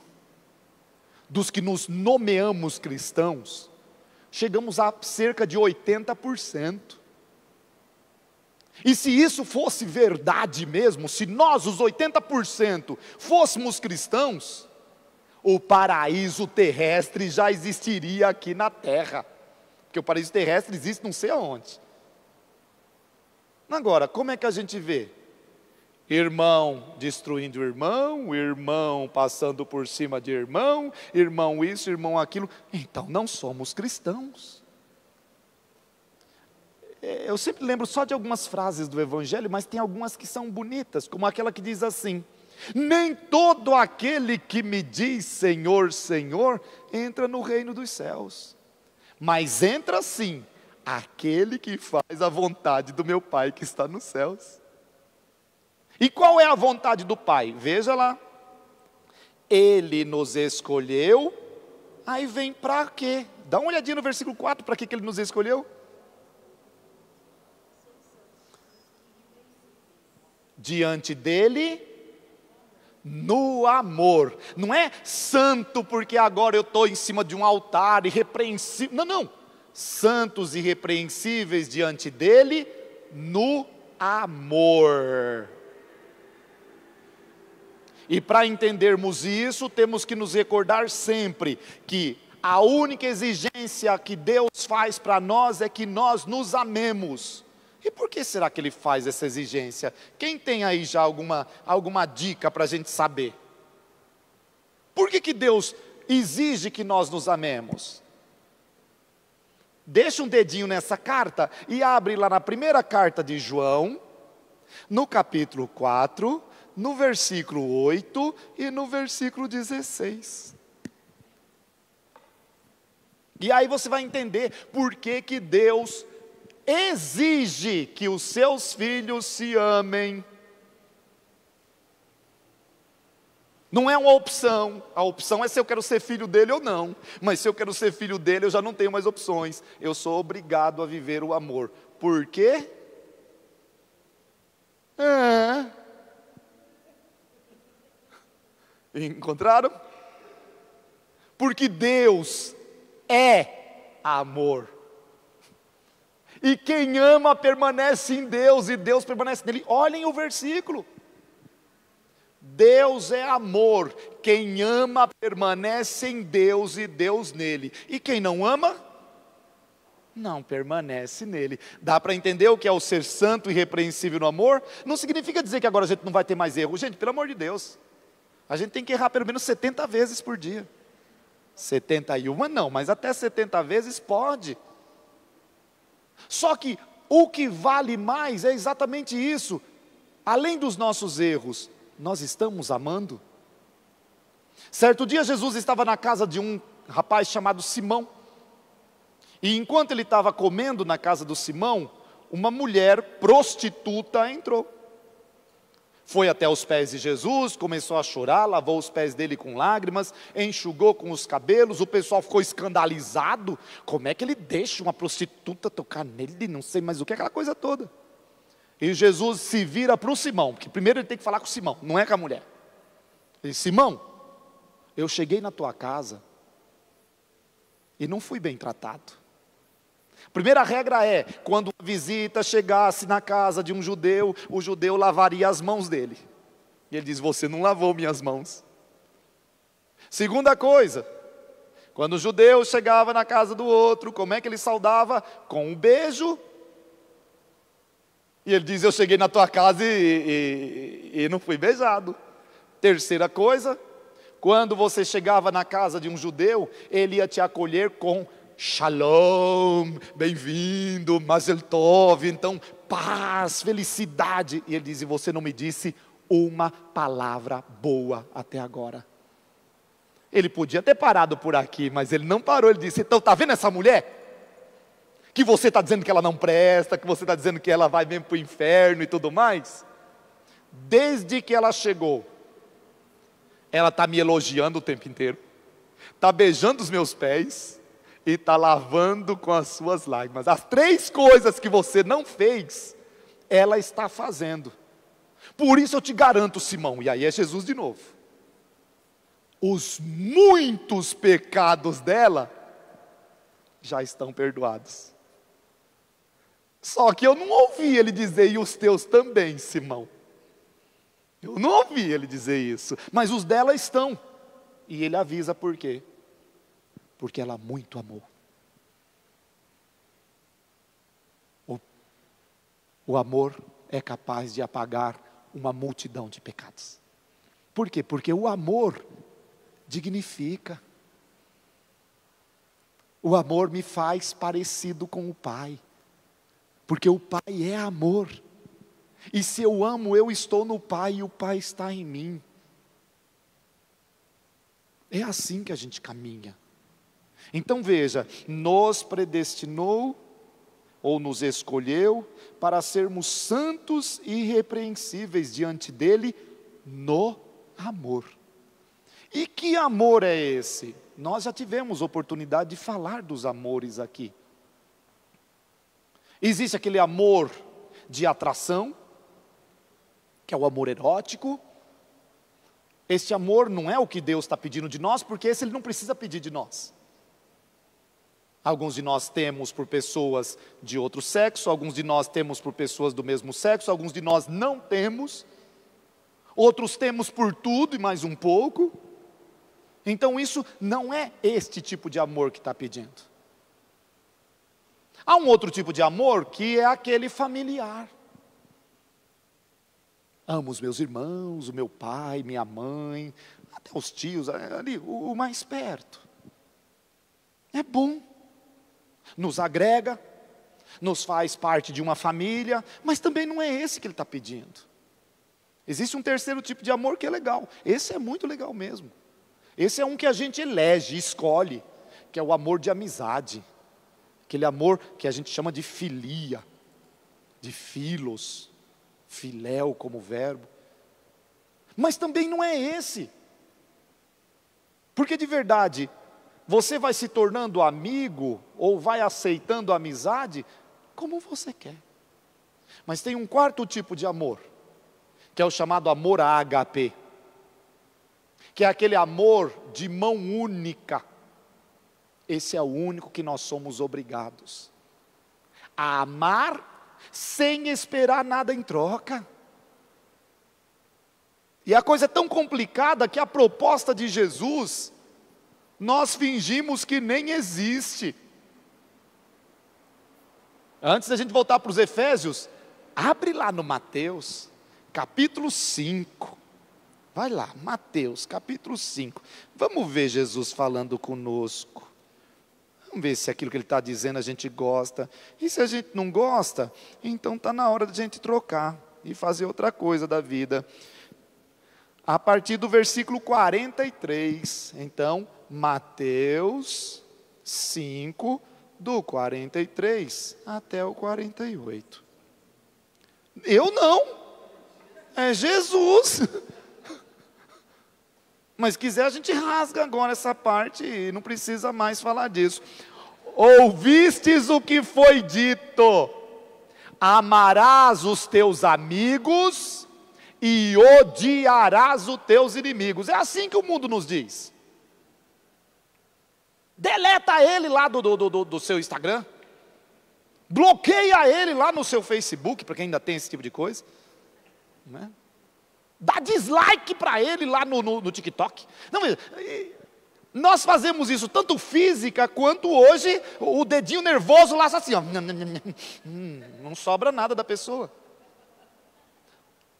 dos que nos nomeamos cristãos, chegamos a cerca de 80%. E se isso fosse verdade mesmo, se nós, os 80%, fôssemos cristãos, o paraíso terrestre já existiria aqui na terra. Porque o paraíso terrestre existe não sei aonde. Agora, como é que a gente vê? Irmão destruindo irmão, irmão passando por cima de irmão, irmão isso, irmão aquilo. Então não somos cristãos. Eu sempre lembro só de algumas frases do Evangelho, mas tem algumas que são bonitas, como aquela que diz assim: nem todo aquele que me diz Senhor, Senhor, entra no reino dos céus, mas entra sim aquele que faz a vontade do meu Pai que está nos céus. E qual é a vontade do Pai? Veja lá, Ele nos escolheu, aí vem para quê? Dá uma olhadinha no versículo 4, para que Ele nos escolheu? Diante dEle, no amor. Não é santo porque agora eu estou em cima de um altar irrepreensível. Não, não. Santos e irrepreensíveis diante dEle, no amor. E para entendermos isso, temos que nos recordar sempre que a única exigência que Deus faz para nós é que nós nos amemos. E por que será que Ele faz essa exigência? Quem tem aí já alguma dica para a gente saber? Por que Deus exige que nós nos amemos? Deixa um dedinho nessa carta e abre lá na primeira carta de João, no capítulo 4, no versículo 8 e no versículo 16. E aí você vai entender por que que Deus exige que os seus filhos se amem. Não é uma opção, a opção é se eu quero ser filho dele ou não. Mas se eu quero ser filho dele, eu já não tenho mais opções. Eu sou obrigado a viver o amor. Por quê? Encontraram? Porque Deus é amor. E quem ama permanece em Deus e Deus permanece nele. Olhem o versículo. Deus é amor, quem ama permanece em Deus e Deus nele. E quem não ama, não permanece nele. Dá para entender o que é o ser santo e irrepreensível no amor? Não significa dizer que agora a gente não vai ter mais erro. Gente, pelo amor de Deus, a gente tem que errar pelo menos 70 vezes por dia. 71 não, mas até 70 vezes pode. Só que o que vale mais é exatamente isso. Além dos nossos erros, nós estamos amando? Certo dia Jesus estava na casa de um rapaz chamado Simão. E enquanto ele estava comendo na casa do Simão, uma mulher prostituta entrou. Foi até os pés de Jesus, começou a chorar, lavou os pés dele com lágrimas, enxugou com os cabelos, o pessoal ficou escandalizado. Como é que ele deixa uma prostituta tocar nele, não sei mais o que, aquela coisa toda. E Jesus se vira para o Simão, porque primeiro ele tem que falar com o Simão, não é com a mulher. Ele disse: Simão, eu cheguei na tua casa e não fui bem tratado. Primeira regra é, quando uma visita chegasse na casa de um judeu, o judeu lavaria as mãos dele. E ele diz: você não lavou minhas mãos. Segunda coisa, quando o judeu chegava na casa do outro, como é que ele saudava? Com um beijo. E ele diz: eu cheguei na tua casa e não fui beijado. Terceira coisa, quando você chegava na casa de um judeu, ele ia te acolher com Shalom, bem-vindo, Mazel Tov, então paz, felicidade. E ele diz: e você não me disse uma palavra boa até agora. Ele podia ter parado por aqui, mas ele não parou. Ele disse: então está vendo essa mulher? Que você está dizendo que ela não presta, que você está dizendo que ela vai mesmo para o inferno e tudo mais. Desde que ela chegou, ela está me elogiando o tempo inteiro, está beijando os meus pés e está lavando com as suas lágrimas. As 3 coisas que você não fez, ela está fazendo. Por isso eu te garanto, Simão, e aí é Jesus de novo, os muitos pecados dela já estão perdoados. Só que eu não ouvi ele dizer: e os teus também, Simão. Eu não ouvi ele dizer isso, mas os dela estão. E ele avisa por quê? Porque ela muito amou. O amor é capaz de apagar uma multidão de pecados. Por quê? Porque o amor dignifica. O amor me faz parecido com o Pai. Porque o Pai é amor. E se eu amo, eu estou no Pai e o Pai está em mim. É assim que a gente caminha. Então veja, nos predestinou, ou nos escolheu, para sermos santos e irrepreensíveis diante dEle, no amor. E que amor é esse? Nós já tivemos oportunidade de falar dos amores aqui. Existe aquele amor de atração, que é o amor erótico. Este amor não é o que Deus está pedindo de nós, porque esse Ele não precisa pedir de nós. Alguns de nós temos por pessoas de outro sexo, alguns de nós temos por pessoas do mesmo sexo, alguns de nós não temos, outros temos por tudo e mais um pouco. Então isso não é este tipo de amor que está pedindo. Há um outro tipo de amor que é aquele familiar. Amo os meus irmãos, o meu pai, minha mãe, até os tios, ali, o mais perto. É bom. nos agrega, nos faz parte de uma família, mas também não é esse que ele está pedindo. Existe um terceiro tipo de amor que é legal, esse é muito legal mesmo. Esse é um que a gente elege, escolhe, que é o amor de amizade. Aquele amor que a gente chama de filia, de filos, filéu como verbo. Mas também não é esse. Porque de verdade, você vai se tornando amigo, ou vai aceitando a amizade, como você quer. Mas tem um quarto tipo de amor, que é o chamado amor ágape, que é aquele amor de mão única. Esse é o único que nós somos obrigados a amar sem esperar nada em troca. E a coisa é tão complicada que a proposta de Jesus, nós fingimos que nem existe. Antes da gente voltar para os Efésios, abre lá no Mateus, capítulo 5. Vai lá, Mateus, capítulo 5. Vamos ver Jesus falando conosco. Vamos ver se aquilo que ele está dizendo a gente gosta. E se a gente não gosta, então está na hora de a gente trocar e fazer outra coisa da vida. A partir do versículo 43. Então, Mateus 5, do 43 até o 48. Eu não. É Jesus. Mas se quiser a gente rasga agora essa parte e não precisa mais falar disso. Ouvistes o que foi dito: amarás os teus amigos e odiarás os teus inimigos. É assim que o mundo nos diz. Deleta ele lá do seu Instagram. Bloqueia ele lá no seu Facebook, para quem ainda tem esse tipo de coisa. Não é? Dá dislike para ele lá no TikTok. Não, nós fazemos isso tanto física quanto hoje, o dedinho nervoso lá assim, ó, não sobra nada da pessoa.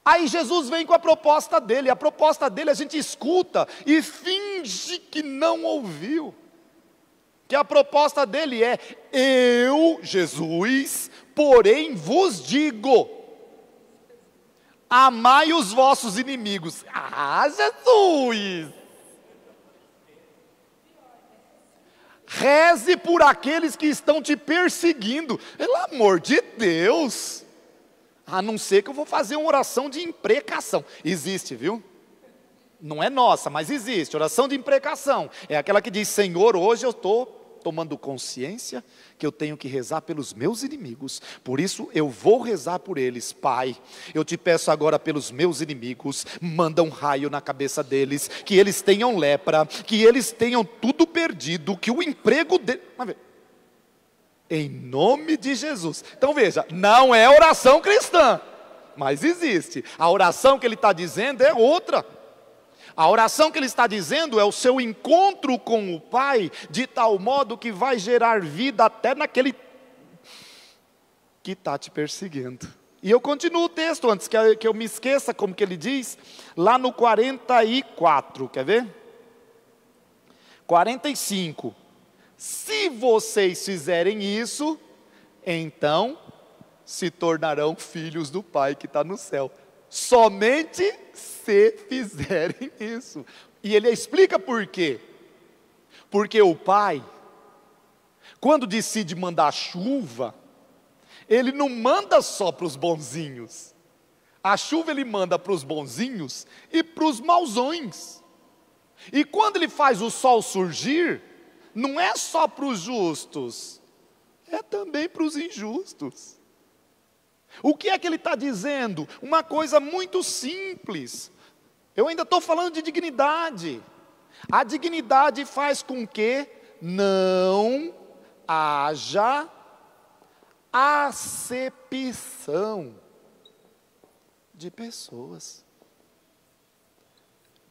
Aí Jesus vem com a proposta dele a gente escuta e finge que não ouviu. Que a proposta dele é: eu, Jesus, porém vos digo, amai os vossos inimigos. Ah, Jesus! Reze por aqueles que estão te perseguindo. Pelo amor de Deus! A não ser que eu vou fazer uma oração de imprecação. Existe, viu? Não é nossa, mas existe. Oração de imprecação. É aquela que diz: Senhor, hoje eu estou tomando consciência que eu tenho que rezar pelos meus inimigos, por isso eu vou rezar por eles. Pai, eu te peço agora pelos meus inimigos, manda um raio na cabeça deles, que eles tenham lepra, que eles tenham tudo perdido, que o emprego deles... Em nome de Jesus. Então veja, não é oração cristã, mas existe. A oração que ele está dizendo é outra. A oração que ele está dizendo é o seu encontro com o Pai, de tal modo que vai gerar vida até naquele que está te perseguindo. E eu continuo o texto, antes que eu me esqueça, como que ele diz, lá no 44, quer ver? 45. Se vocês fizerem isso, então se tornarão filhos do Pai que está no céu. Somente se fizerem isso. E ele explica por quê. Porque o Pai, quando decide mandar chuva, ele não manda só para os bonzinhos. A chuva ele manda para os bonzinhos e para os mauzões. E quando ele faz o sol surgir, não é só para os justos, é também para os injustos. O que é que ele está dizendo? Uma coisa muito simples. Eu ainda estou falando de dignidade. A dignidade faz com que não haja acepção de pessoas.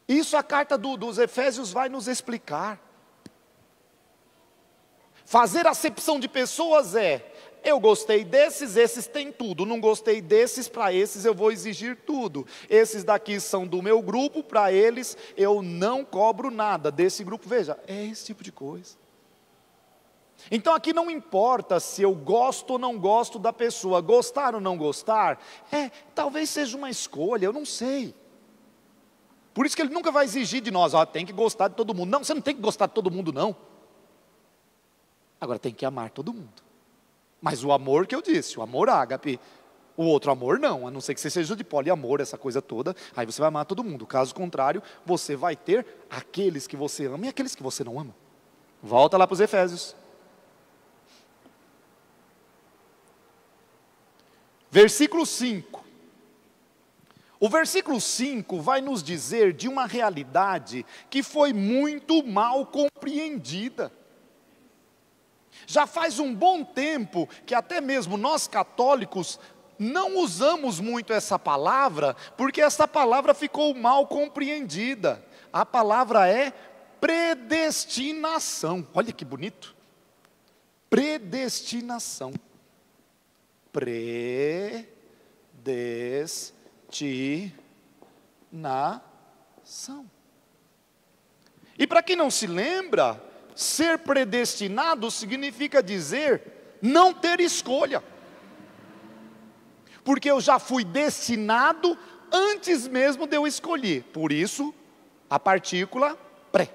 Isso a carta dos Efésios vai nos explicar. Fazer acepção de pessoas é: eu gostei desses, esses têm tudo. Não gostei desses, para esses eu vou exigir tudo. Esses daqui são do meu grupo, para eles eu não cobro nada. Desse grupo, veja, é esse tipo de coisa. Então aqui não importa se eu gosto ou não gosto da pessoa, gostar ou não gostar, talvez seja uma escolha, eu não sei. Por isso que ele nunca vai exigir de nós, tem que gostar de todo mundo. Não, você não tem que gostar de todo mundo, não. Agora tem que amar todo mundo. Mas o amor que eu disse, o amor ágape, o outro amor não, a não ser que você seja de poliamor, essa coisa toda, aí você vai amar todo mundo. Caso contrário, você vai ter aqueles que você ama e aqueles que você não ama. Volta lá para os Efésios. Versículo 5. O versículo 5 vai nos dizer de uma realidade que foi muito mal compreendida. Já faz um bom tempo que até mesmo nós católicos não usamos muito essa palavra, porque essa palavra ficou mal compreendida. A palavra é predestinação. Olha que bonito. Predestinação. Predestinação. E para quem não se lembra, ser predestinado significa dizer não ter escolha. Porque eu já fui destinado antes mesmo de eu escolher. Por isso, a partícula pré.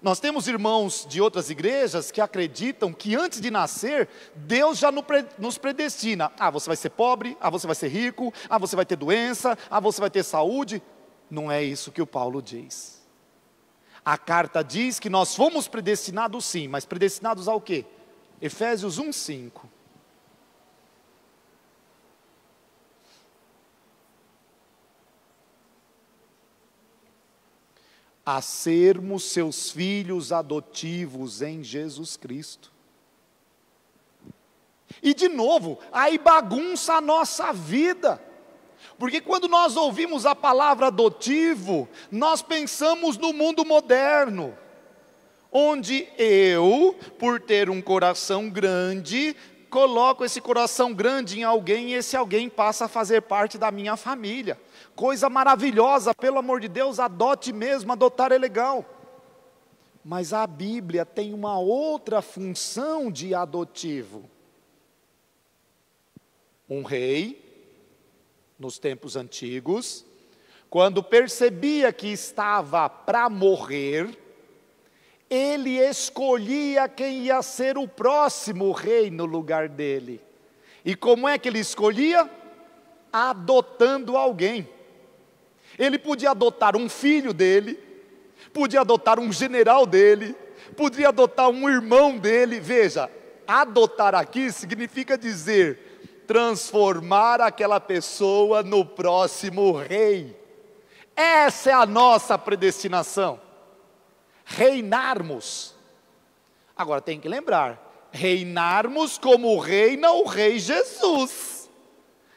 Nós temos irmãos de outras igrejas que acreditam que antes de nascer, Deus já nos predestina. Você vai ser pobre, você vai ser rico, você vai ter doença, você vai ter saúde. Não é isso que o Paulo diz. A carta diz que nós fomos predestinados sim, mas predestinados ao quê? Efésios 1:5. A sermos seus filhos adotivos em Jesus Cristo. E de novo, aí bagunça a nossa vida. Porque quando nós ouvimos a palavra adotivo, nós pensamos no mundo moderno, onde eu, por ter um coração grande, coloco esse coração grande em alguém e esse alguém passa a fazer parte da minha família. Coisa maravilhosa, pelo amor de Deus, adote mesmo, adotar é legal. Mas a Bíblia tem uma outra função de adotivo. Um rei, nos tempos antigos, quando percebia que estava para morrer, ele escolhia quem ia ser o próximo rei no lugar dele. E como é que ele escolhia? Adotando alguém. Ele podia adotar um filho dele, podia adotar um general dele, podia adotar um irmão dele. Veja, adotar aqui significa dizer, transformar aquela pessoa no próximo rei. Essa é a nossa predestinação. Reinarmos. Agora tem que lembrar, reinarmos como reina o rei Jesus.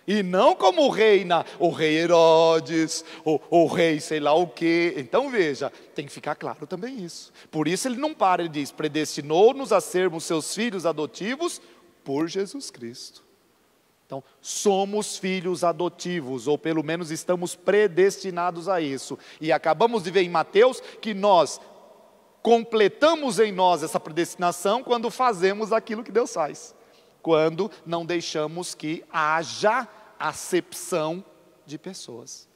E não como reina o rei Herodes, o rei sei lá o quê. Então veja, tem que ficar claro também isso. Por isso ele não para, ele diz, predestinou-nos a sermos seus filhos adotivos por Jesus Cristo. Então, somos filhos adotivos, ou pelo menos estamos predestinados a isso. E acabamos de ver em Mateus que nós completamos em nós essa predestinação quando fazemos aquilo que Deus faz. Quando não deixamos que haja acepção de pessoas.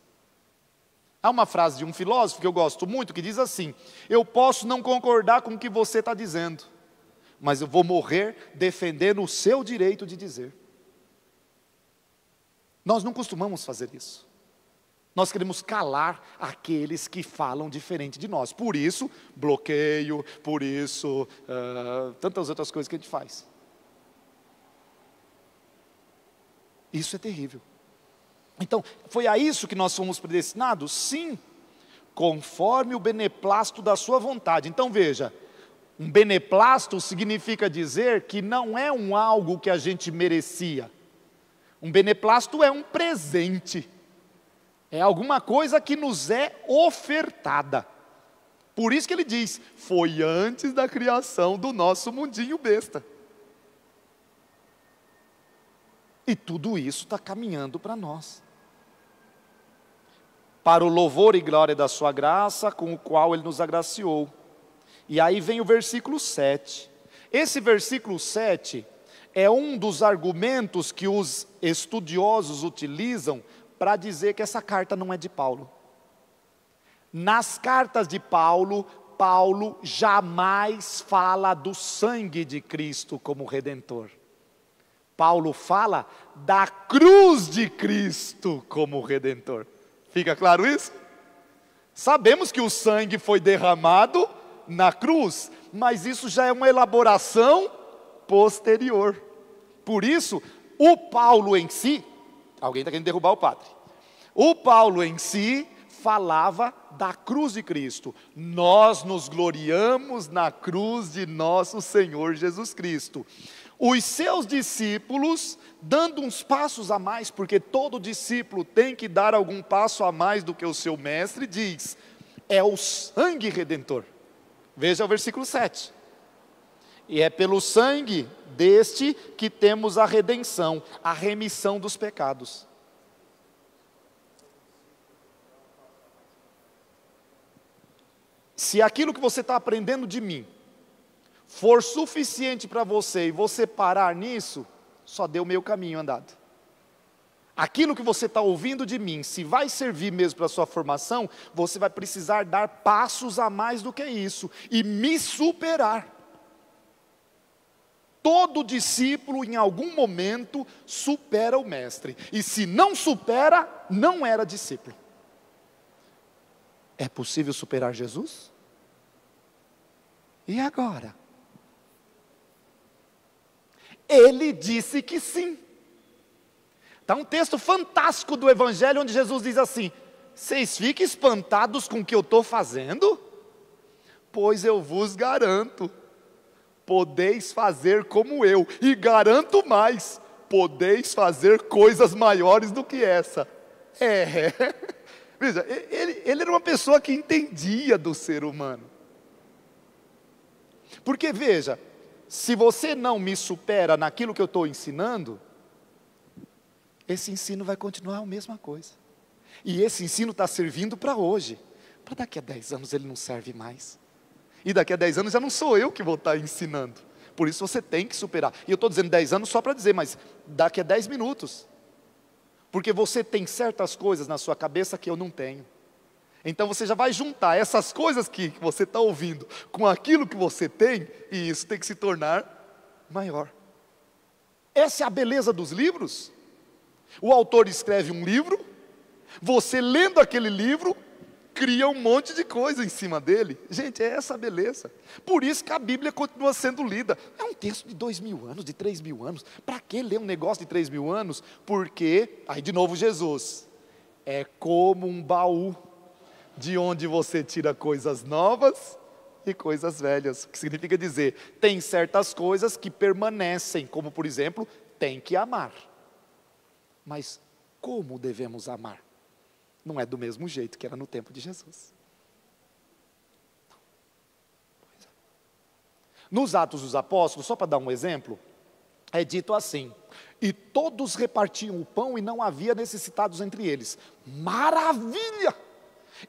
Há uma frase de um filósofo que eu gosto muito, que diz assim, eu posso não concordar com o que você está dizendo, mas eu vou morrer defendendo o seu direito de dizer. Nós não costumamos fazer isso. Nós queremos calar aqueles que falam diferente de nós. Por isso, bloqueio, por isso, tantas outras coisas que a gente faz. Isso é terrível. Então, foi a isso que nós fomos predestinados? Sim, conforme o beneplácito da sua vontade. Então veja, um beneplácito significa dizer que não é um algo que a gente merecia. Um beneplácito é um presente. É alguma coisa que nos é ofertada. Por isso que ele diz, foi antes da criação do nosso mundinho besta. E tudo isso está caminhando para nós. Para o louvor e glória da sua graça, com o qual Ele nos agraciou. E aí vem o versículo 7. Esse versículo 7 é um dos argumentos que os estudiosos utilizam para dizer que essa carta não é de Paulo. Nas cartas de Paulo, Paulo jamais fala do sangue de Cristo como Redentor. Paulo fala da cruz de Cristo como Redentor. Fica claro isso? Sabemos que o sangue foi derramado na cruz, mas isso já é uma elaboração posterior. Por isso, o Paulo em si, alguém está querendo derrubar o padre. O Paulo em si falava da cruz de Cristo. Nós nos gloriamos na cruz de nosso Senhor Jesus Cristo. Os seus discípulos, dando uns passos a mais, porque todo discípulo tem que dar algum passo a mais do que o seu mestre, diz, é o sangue redentor. Veja o versículo 7. E é pelo sangue deste que temos a redenção, a remissão dos pecados. Se aquilo que você está aprendendo de mim for suficiente para você e você parar nisso, só deu meio caminho andado. Aquilo que você está ouvindo de mim, se vai servir mesmo para a sua formação, você vai precisar dar passos a mais do que isso e me superar. Todo discípulo em algum momento supera o mestre, e se não supera, não era discípulo. É possível superar Jesus? E agora? Ele disse que sim. Está um texto fantástico do Evangelho, onde Jesus diz assim, vocês ficam espantados com o que eu estou fazendo? Pois eu vos garanto, podeis fazer como eu, e garanto mais, podeis fazer coisas maiores do que essa. Veja, ele era uma pessoa que entendia do ser humano. Porque veja, se você não me supera naquilo que eu estou ensinando, esse ensino vai continuar a mesma coisa. E esse ensino está servindo para hoje. Para daqui a 10 anos ele não serve mais. E daqui a 10 anos já não sou eu que vou estar ensinando. Por isso você tem que superar. E eu estou dizendo 10 anos só para dizer, mas daqui a 10 minutos. Porque você tem certas coisas na sua cabeça que eu não tenho. Então você já vai juntar essas coisas que você está ouvindo com aquilo que você tem, e isso tem que se tornar maior. Essa é a beleza dos livros. O autor escreve um livro, você lendo aquele livro, cria um monte de coisa em cima dele. Gente, é essa a beleza. Por isso que a Bíblia continua sendo lida. É um texto de 2000 anos, de 3000 anos. Para que ler um negócio de 3000 anos? Porque, aí de novo Jesus, é como um baú, de onde você tira coisas novas e coisas velhas. O que significa dizer, tem certas coisas que permanecem, como por exemplo, tem que amar. Mas como devemos amar? Não é do mesmo jeito que era no tempo de Jesus. Nos Atos dos Apóstolos, só para dar um exemplo, é dito assim, e todos repartiam o pão e não havia necessitados entre eles. Maravilha!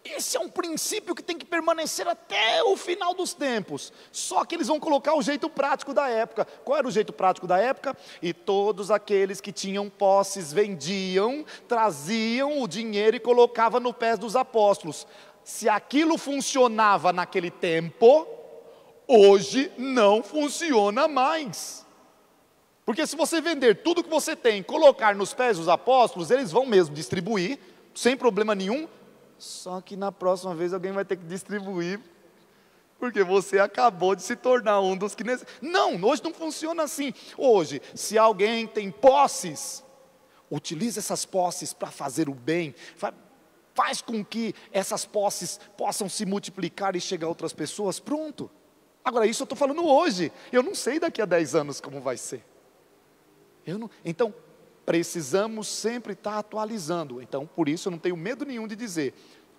Esse é um princípio que tem que permanecer até o final dos tempos. Só que eles vão colocar o jeito prático da época. Qual era o jeito prático da época? E todos aqueles que tinham posses vendiam, traziam o dinheiro e colocavam no pés dos apóstolos. Se aquilo funcionava naquele tempo, hoje não funciona mais. Porque se você vender tudo que você tem, colocar nos pés dos apóstolos, eles vão mesmo distribuir, sem problema nenhum. Só que na próxima vez alguém vai ter que distribuir, porque você acabou de se tornar um dos que... Não, hoje não funciona assim. Hoje, se alguém tem posses, utilize essas posses para fazer o bem, faz com que essas posses possam se multiplicar e chegar a outras pessoas, pronto. Agora isso eu estou falando hoje, eu não sei daqui a 10 anos como vai ser. Então, precisamos sempre estar atualizando. Então, por isso eu não tenho medo nenhum de dizer,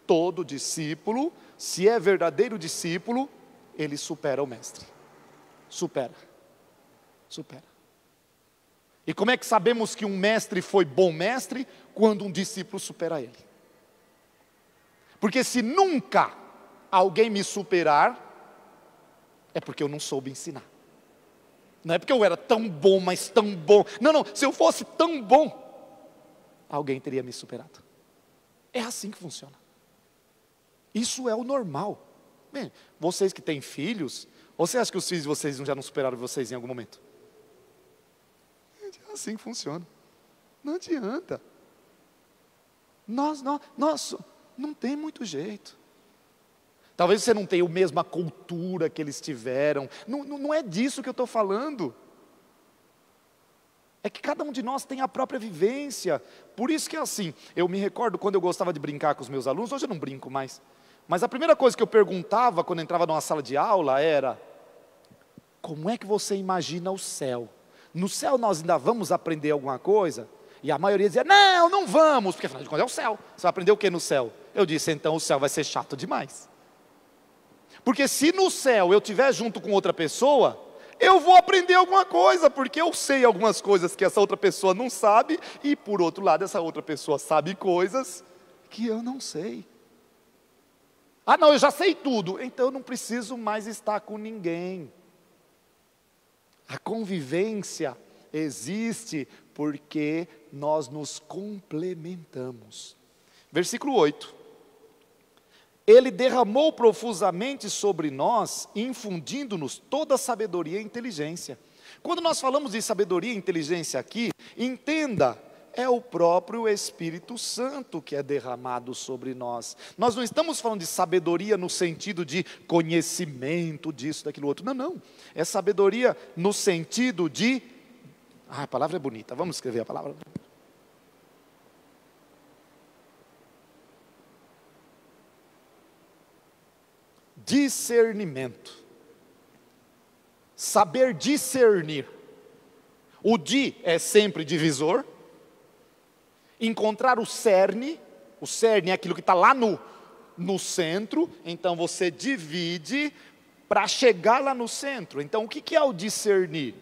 todo discípulo, se é verdadeiro discípulo, ele supera o mestre. Supera. E como é que sabemos que um mestre foi bom mestre? Quando um discípulo supera ele. Porque se nunca alguém me superar, É porque eu não soube ensinar. Não é porque eu era tão bom, mas tão bom. Não, não, se eu fosse tão bom, alguém teria me superado. É assim que funciona. Isso é o normal. Bem, vocês que têm filhos, você acha que os filhos de vocês já não superaram vocês em algum momento? É assim que funciona. Não adianta. Nós não tem muito jeito. Talvez você não tenha a mesma cultura que eles tiveram. Não é disso que eu estou falando. É que cada um de nós tem a própria vivência. Por isso que é assim. Eu me recordo quando eu gostava de brincar com os meus alunos. Hoje eu não brinco mais. Mas a primeira coisa que eu perguntava quando eu entrava numa sala de aula era: como é que você imagina o céu? No céu nós ainda vamos aprender alguma coisa? E a maioria dizia: não vamos, porque afinal de contas é o céu. Você vai aprender o que no céu? Eu disse: então o céu vai ser chato demais. Porque se no céu eu estiver junto com outra pessoa, eu vou aprender alguma coisa, porque eu sei algumas coisas que essa outra pessoa não sabe, e por outro lado essa outra pessoa sabe coisas que eu não sei. Ah não, eu já sei tudo, então eu não preciso mais estar com ninguém. A convivência existe porque nós nos complementamos. Versículo 8. Ele derramou profusamente sobre nós, infundindo-nos toda a sabedoria e inteligência. Quando nós falamos de sabedoria e inteligência aqui, entenda, é o próprio Espírito Santo que é derramado sobre nós. Nós não estamos falando de sabedoria no sentido de conhecimento disso, daquilo outro. Não. É sabedoria no sentido de... a palavra é bonita, vamos escrever a palavra. Discernimento. Saber discernir. O di é sempre divisor. Encontrar o cerne é aquilo que está lá no centro, então você divide para chegar lá no centro. Então o que é o discernir?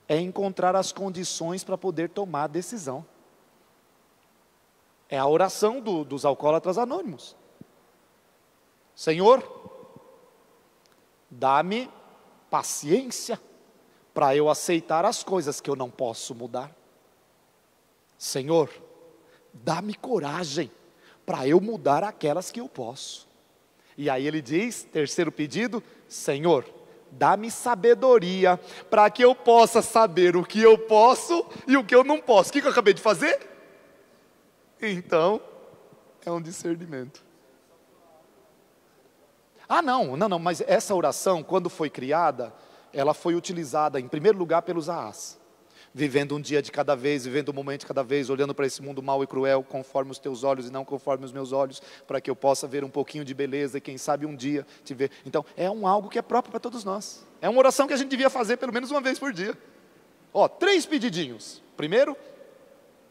É encontrar as condições para poder tomar a decisão. É a oração dos alcoólatras anônimos. Senhor, dá-me paciência para eu aceitar as coisas que eu não posso mudar. Senhor, dá-me coragem para eu mudar aquelas que eu posso. E aí ele diz, terceiro pedido: Senhor, dá-me sabedoria para que eu possa saber o que eu posso e o que eu não posso. O que eu acabei de fazer? Então, é um discernimento. Não, mas essa oração, quando foi criada, ela foi utilizada em primeiro lugar pelos Ahás. Vivendo um dia de cada vez, vivendo um momento de cada vez, olhando para esse mundo mau e cruel, conforme os teus olhos e não conforme os meus olhos, para que eu possa ver um pouquinho de beleza e quem sabe um dia te ver. Então, é algo que é próprio para todos nós. É uma oração que a gente devia fazer pelo menos uma vez por dia. 3 pedidinhos. Primeiro,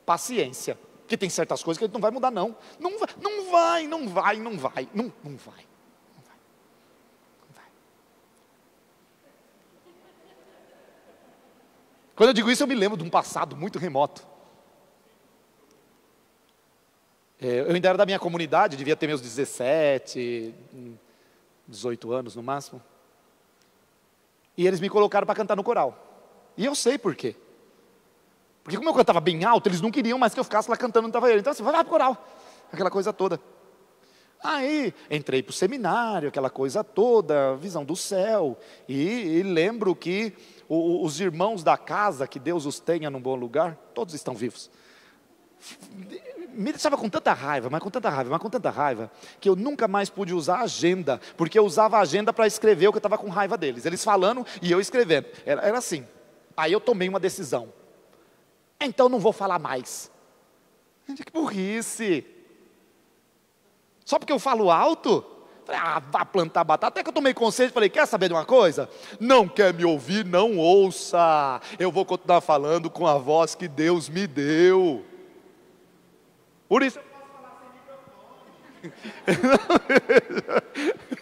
paciência. Que tem certas coisas que a gente não vai mudar não. Não vai. Quando eu digo isso, eu me lembro de um passado muito remoto. Eu ainda era da minha comunidade, devia ter meus 17, 18 anos no máximo. E eles me colocaram para cantar no coral. E eu sei por quê. Porque como eu cantava bem alto, eles não queriam mais que eu ficasse lá cantando, não estava eu. Então assim, vai pro coral. Aquela coisa toda. Aí, entrei para o seminário, aquela coisa toda, visão do céu. E lembro que os irmãos da casa, que Deus os tenha num bom lugar, todos estão vivos. Me deixava com tanta raiva, que eu nunca mais pude usar agenda, porque eu usava a agenda para escrever o que eu estava com raiva deles. Eles falando e eu escrevendo. Era assim. Aí eu tomei uma decisão. Então não vou falar mais. Gente, que burrice. Só porque eu falo alto? Falei, vá plantar batata. Até que eu tomei consciência e falei, quer saber de uma coisa? Não quer me ouvir, não ouça. Eu vou continuar falando com a voz que Deus me deu. Por isso eu posso falar sem microfone.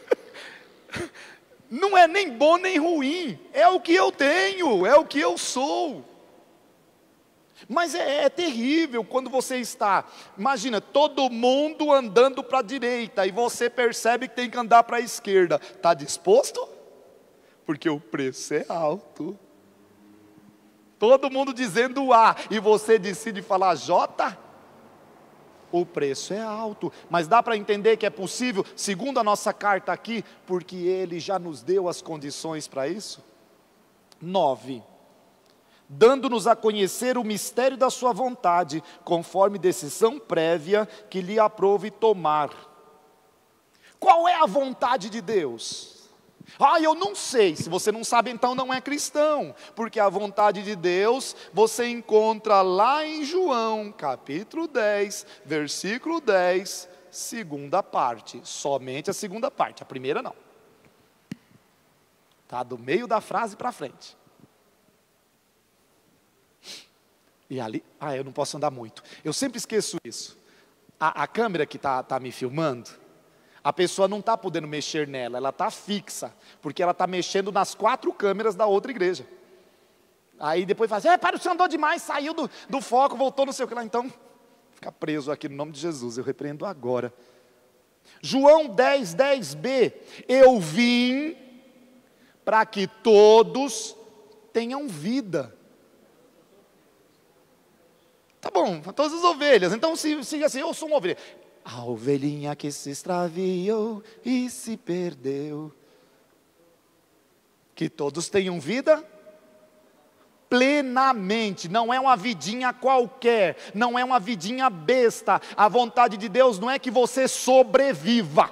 Não é nem bom nem ruim. É o que eu tenho, é o que eu sou. Mas é terrível quando você está, imagina, todo mundo andando para a direita e você percebe que tem que andar para a esquerda. Está disposto? Porque o preço é alto. Todo mundo dizendo A, e você decide falar J? O preço é alto, mas dá para entender que é possível, segundo a nossa carta aqui, porque Ele já nos deu as condições para isso. 9. Dando-nos a conhecer o mistério da sua vontade, conforme decisão prévia que lhe aprove tomar. Qual é a vontade de Deus? Eu não sei. Se você não sabe, então não é cristão, porque a vontade de Deus você encontra lá em João, capítulo 10, versículo 10, segunda parte, somente a segunda parte, a primeira não. Está do meio da frase para frente. E ali, eu não posso andar muito, eu sempre esqueço isso. A câmera que está me filmando, a pessoa não está podendo mexer nela, ela está fixa, porque ela está mexendo nas 4 câmeras da outra igreja. Aí depois fala, para, o senhor andou demais, saiu do foco, voltou não sei o que lá. Então, fica preso aqui no nome de Jesus, eu repreendo agora. João 10, 10b, eu vim para que todos tenham vida. Tá bom, todas as ovelhas, então se assim, eu sou uma ovelha. A ovelhinha que se extraviou e se perdeu. Que todos tenham vida plenamente, não é uma vidinha qualquer, não é uma vidinha besta. A vontade de Deus não é que você sobreviva.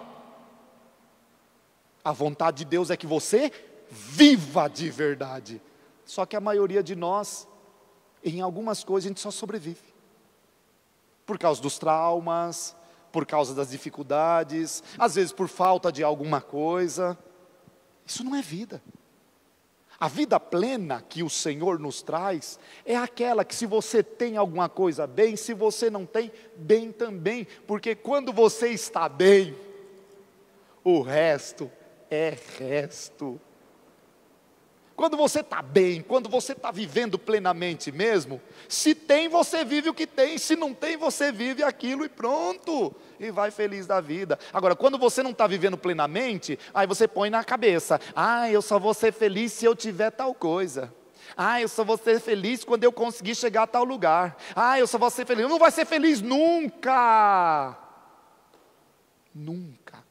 A vontade de Deus é que você viva de verdade. Só que a maioria de nós, em algumas coisas a gente só sobrevive. Por causa dos traumas, por causa das dificuldades, às vezes por falta de alguma coisa. Isso não é vida. A vida plena que o Senhor nos traz é aquela que se você tem alguma coisa bem, se você não tem, bem também. Porque quando você está bem, o resto é resto. Quando você está bem, quando você está vivendo plenamente mesmo, se tem, você vive o que tem, se não tem, você vive aquilo e pronto, e vai feliz da vida. Agora, quando você não está vivendo plenamente, aí você põe na cabeça, eu só vou ser feliz se eu tiver tal coisa. Eu só vou ser feliz quando eu conseguir chegar a tal lugar. Eu só vou ser feliz. Não vai ser feliz nunca. Nunca.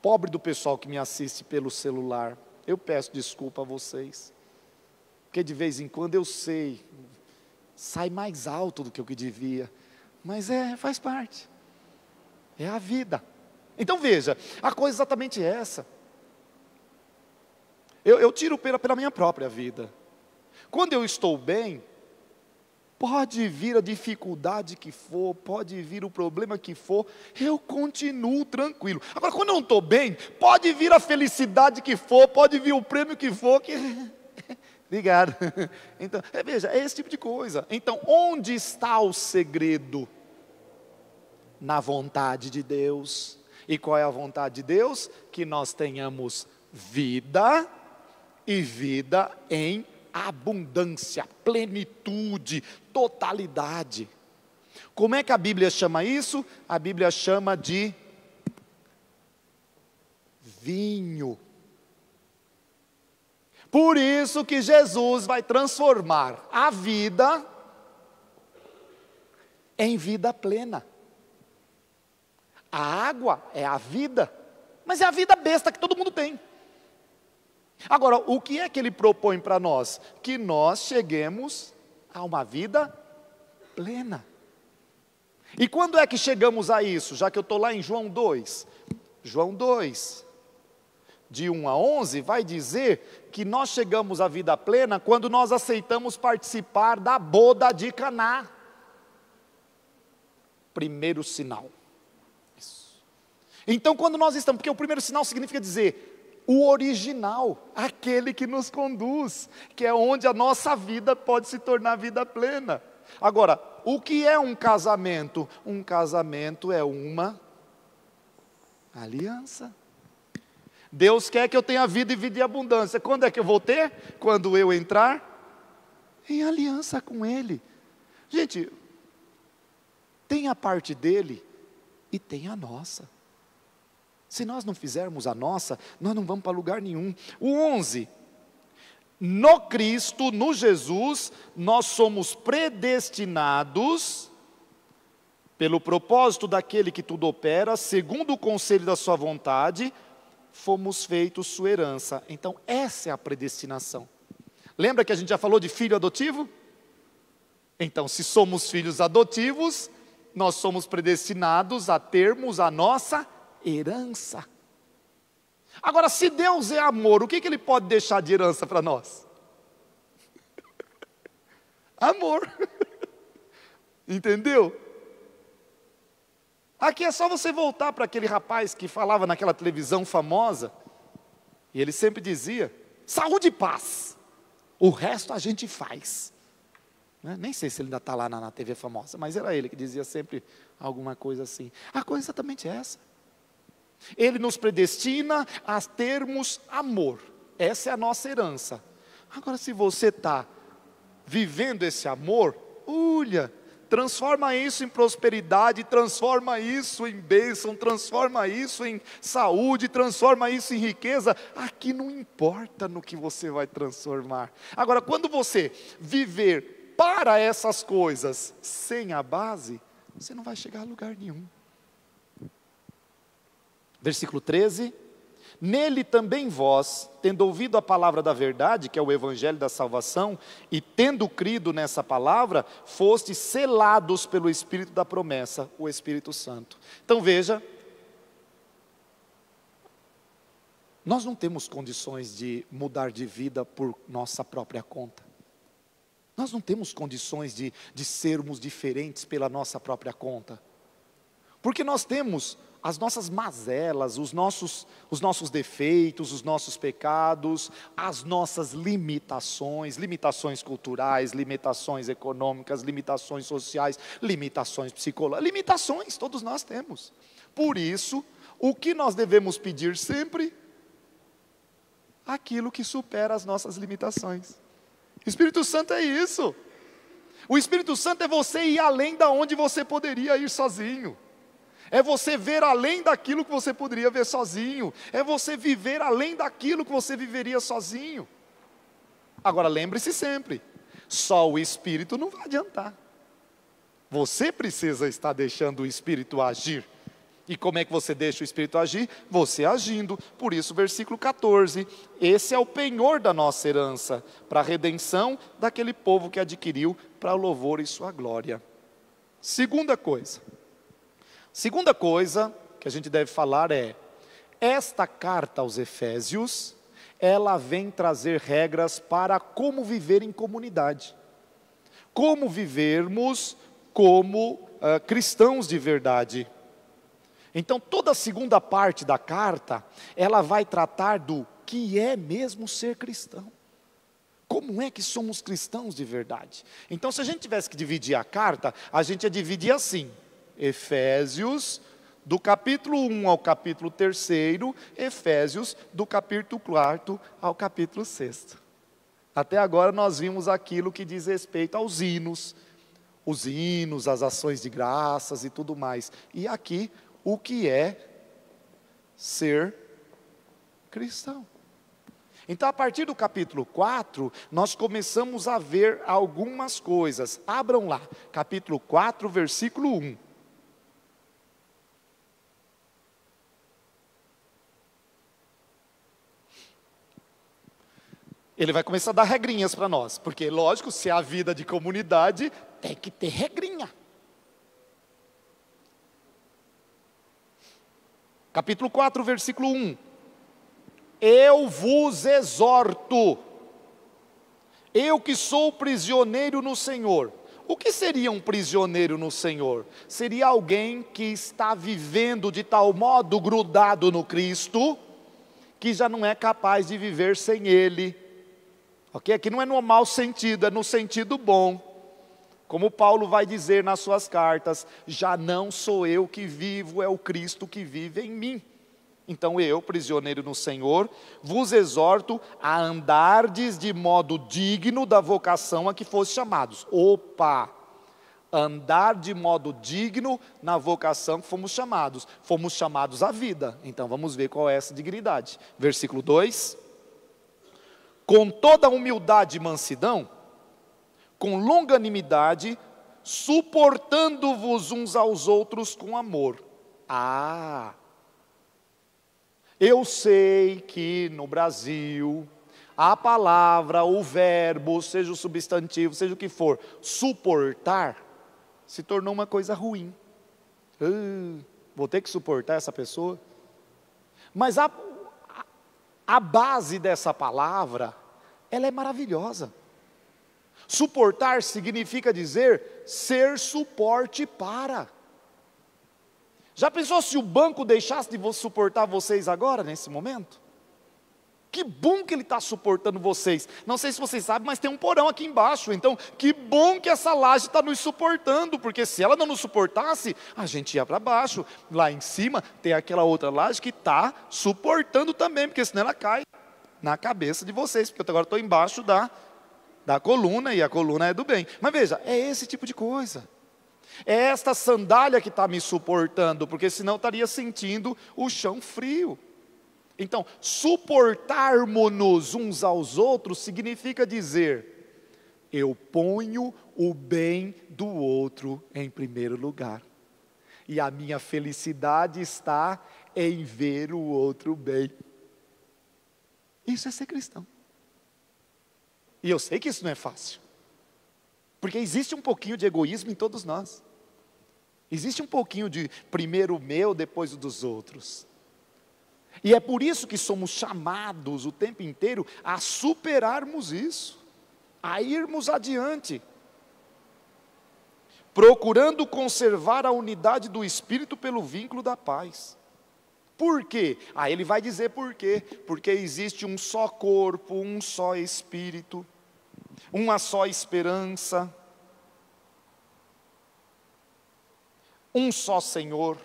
Pobre do pessoal que me assiste pelo celular, eu peço desculpa a vocês, porque de vez em quando eu sei, sai mais alto do que o que devia, mas faz parte, é a vida. Então veja, a coisa é exatamente essa. Eu tiro pela minha própria vida. Quando eu estou bem, pode vir a dificuldade que for, pode vir o problema que for, eu continuo tranquilo. Agora, quando eu não estou bem, pode vir a felicidade que for, pode vir o prêmio que for, Obrigado. Então, veja, é esse tipo de coisa. Então, onde está o segredo? Na vontade de Deus. E qual é a vontade de Deus? Que nós tenhamos vida, e vida em abundância, plenitude, totalidade. Como é que a Bíblia chama isso? A Bíblia chama de vinho. Por isso que Jesus vai transformar a vida em vida plena. A água é a vida, mas é a vida besta que todo mundo tem. Agora, o que é que ele propõe para nós? Que nós cheguemos a uma vida plena. E quando é que chegamos a isso? Já que eu estou lá em João 2. João 2, de 1 a 11, vai dizer que nós chegamos à vida plena quando nós aceitamos participar da boda de Caná. Primeiro sinal. Isso. Então, quando nós estamos, porque o primeiro sinal significa dizer o original, aquele que nos conduz, que é onde a nossa vida pode se tornar vida plena. Agora, o que é um casamento? Um casamento é uma aliança. Deus quer que eu tenha vida e vida em abundância. Quando é que eu vou ter? Quando eu entrar em aliança com Ele. Gente, tem a parte dele e tem a nossa. Se nós não fizermos a nossa, nós não vamos para lugar nenhum. O 11. No Cristo, no Jesus, nós somos predestinados, pelo propósito daquele que tudo opera, segundo o conselho da sua vontade, fomos feitos sua herança. Então, essa é a predestinação. Lembra que a gente já falou de filho adotivo? Então, se somos filhos adotivos, nós somos predestinados a termos a nossa herança. Agora, se Deus é amor, o que Ele pode deixar de herança para nós? Amor. Entendeu? Aqui é só você voltar para aquele rapaz que falava naquela televisão famosa, e ele sempre dizia, saúde e paz, o resto a gente faz. Nem sei se ele ainda está lá na TV famosa, mas era ele que dizia sempre alguma coisa assim. A coisa é exatamente essa. Ele nos predestina a termos amor. Essa é a nossa herança. Agora, se você está vivendo esse amor, olha, transforma isso em prosperidade, transforma isso em bênção, transforma isso em saúde, transforma isso em riqueza. Aqui não importa no que você vai transformar. Agora, quando você viver para essas coisas sem a base, você não vai chegar a lugar nenhum. Versículo 13. Nele também vós, tendo ouvido a palavra da verdade, que é o evangelho da salvação, e tendo crido nessa palavra, fostes selados pelo Espírito da promessa, o Espírito Santo. Então veja, nós não temos condições de mudar de vida por nossa própria conta. Nós não temos condições de sermos diferentes pela nossa própria conta. Porque nós temos as nossas mazelas, os nossos defeitos, os nossos pecados, as nossas limitações culturais, limitações econômicas, limitações sociais, limitações psicológicas, limitações todos nós temos. Por isso, o que nós devemos pedir sempre? Aquilo que supera as nossas limitações. O Espírito Santo é isso. O Espírito Santo é você ir além da onde você poderia ir sozinho. É você ver além daquilo que você poderia ver sozinho. É você viver além daquilo que você viveria sozinho. Agora lembre-se sempre, só o Espírito não vai adiantar. Você precisa estar deixando o Espírito agir. E como é que você deixa o Espírito agir? Você agindo. Por isso, versículo 14. Esse é o penhor da nossa herança, para a redenção daquele povo que adquiriu, para o louvor e sua glória. Segunda coisa que a gente deve falar é, esta carta aos Efésios, ela vem trazer regras para como viver em comunidade. Como vivermos como cristãos de verdade. Então, toda a segunda parte da carta, ela vai tratar do que é mesmo ser cristão. Como é que somos cristãos de verdade? Então, se a gente tivesse que dividir a carta, a gente ia dividir assim, Efésios, do capítulo 1 ao capítulo 3, Efésios, do capítulo 4 ao capítulo 6. Até agora nós vimos aquilo que diz respeito aos hinos, os hinos, as ações de graças e tudo mais. E aqui, o que é ser cristão. Então, a partir do capítulo 4, nós começamos a ver algumas coisas. Abram lá, capítulo 4, versículo 1. Ele vai começar a dar regrinhas para nós, porque, lógico, se é a vida de comunidade, tem que ter regrinha. Capítulo 4, versículo 1. Eu vos exorto, eu que sou prisioneiro no Senhor. O que seria um prisioneiro no Senhor? Seria alguém que está vivendo de tal modo grudado no Cristo, que já não é capaz de viver sem Ele. Ok? Aqui não é no mau sentido, é no sentido bom. Como Paulo vai dizer nas suas cartas, já não sou eu que vivo, é o Cristo que vive em mim. Então eu, prisioneiro no Senhor, vos exorto a andardes de modo digno da vocação a que foste chamados. Opa! andar de modo digno na vocação que fomos chamados. Fomos chamados à vida. Então vamos ver qual é essa dignidade. Versículo 2. Com toda humildade e mansidão, com longanimidade, suportando-vos uns aos outros com amor. Eu sei que no Brasil a palavra, o verbo, seja o substantivo, seja o que for, suportar, se tornou uma coisa ruim. Vou ter que suportar essa pessoa. Mas a base dessa palavra, ela é maravilhosa. Suportar significa dizer ser suporte para. Já pensou se o banco deixasse de suportar vocês agora, nesse momento? Que bom que ele está suportando vocês. Não sei se vocês sabem, mas tem um porão aqui embaixo. Então, que bom que essa laje está nos suportando. Porque se ela não nos suportasse, a gente ia para baixo. Lá em cima tem aquela outra laje que está suportando também. Porque senão ela cai na cabeça de vocês. Porque eu agora estou embaixo da coluna e a coluna é do bem. Mas veja, é esse tipo de coisa. É esta sandália que está me suportando, porque senão eu estaria sentindo o chão frio. Então, suportarmos-nos uns aos outros significa dizer, eu ponho o bem do outro em primeiro lugar. E a minha felicidade está em ver o outro bem. Isso é ser cristão. E eu sei que isso não é fácil. Porque existe um pouquinho de egoísmo em todos nós. Existe um pouquinho de primeiro o meu, depois o dos outros. E é por isso que somos chamados o tempo inteiro a superarmos isso, a irmos adiante, procurando conservar a unidade do Espírito pelo vínculo da paz. Por quê? Ele vai dizer por quê. Porque existe um só corpo, um só Espírito, uma só esperança, um só Senhor,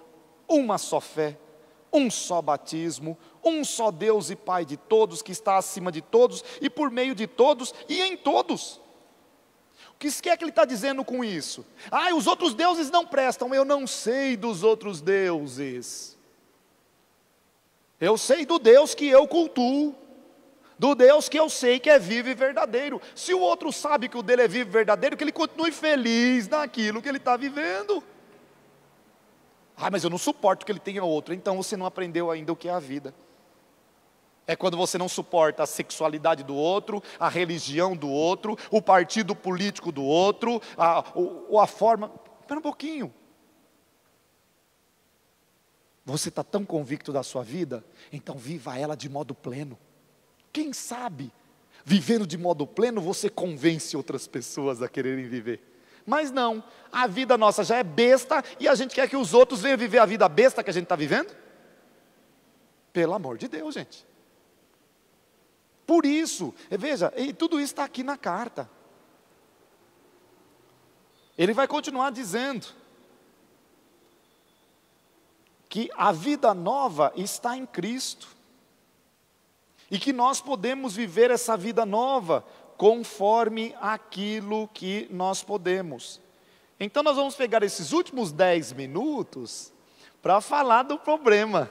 uma só fé, um só batismo, um só Deus e Pai de todos, que está acima de todos, e por meio de todos, e em todos. O que é que ele está dizendo com isso? Os outros deuses não prestam, eu não sei dos outros deuses. Eu sei do Deus que eu cultuo, do Deus que eu sei que é vivo e verdadeiro. Se o outro sabe que o dele é vivo e verdadeiro, que ele continue feliz naquilo que ele está vivendo. Mas eu não suporto que ele tenha outro. Então você não aprendeu ainda o que é a vida. É quando você não suporta a sexualidade do outro, a religião do outro, o partido político do outro, a forma... Espera um pouquinho. Você está tão convicto da sua vida? Então viva ela de modo pleno. Quem sabe, vivendo de modo pleno, você convence outras pessoas a quererem viver. Mas não, a vida nossa já é besta e a gente quer que os outros venham viver a vida besta que a gente está vivendo? Pelo amor de Deus, gente. Por isso, veja, e tudo isso está aqui na carta. Ele vai continuar dizendo que a vida nova está em Cristo. E que nós podemos viver essa vida nova conforme aquilo que nós podemos. Então nós vamos pegar esses últimos 10 minutos para falar do problema.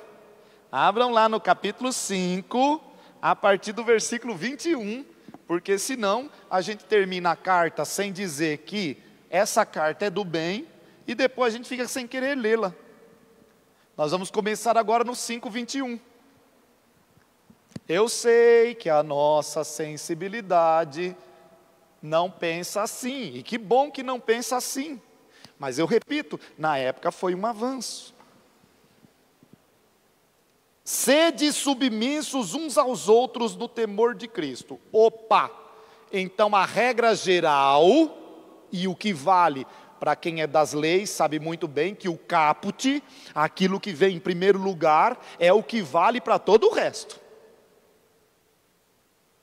Abram lá no capítulo 5, a partir do versículo 21, porque senão a gente termina a carta sem dizer que essa carta é do bem, e depois a gente fica sem querer lê-la. Nós vamos começar agora no 5:21. Eu sei que a nossa sensibilidade não pensa assim, e que bom que não pensa assim. Mas eu repito, na época foi um avanço. Sede submissos uns aos outros no temor de Cristo. Então a regra geral, e o que vale para quem é das leis, sabe muito bem que o caput, aquilo que vem em primeiro lugar, é o que vale para todo o resto.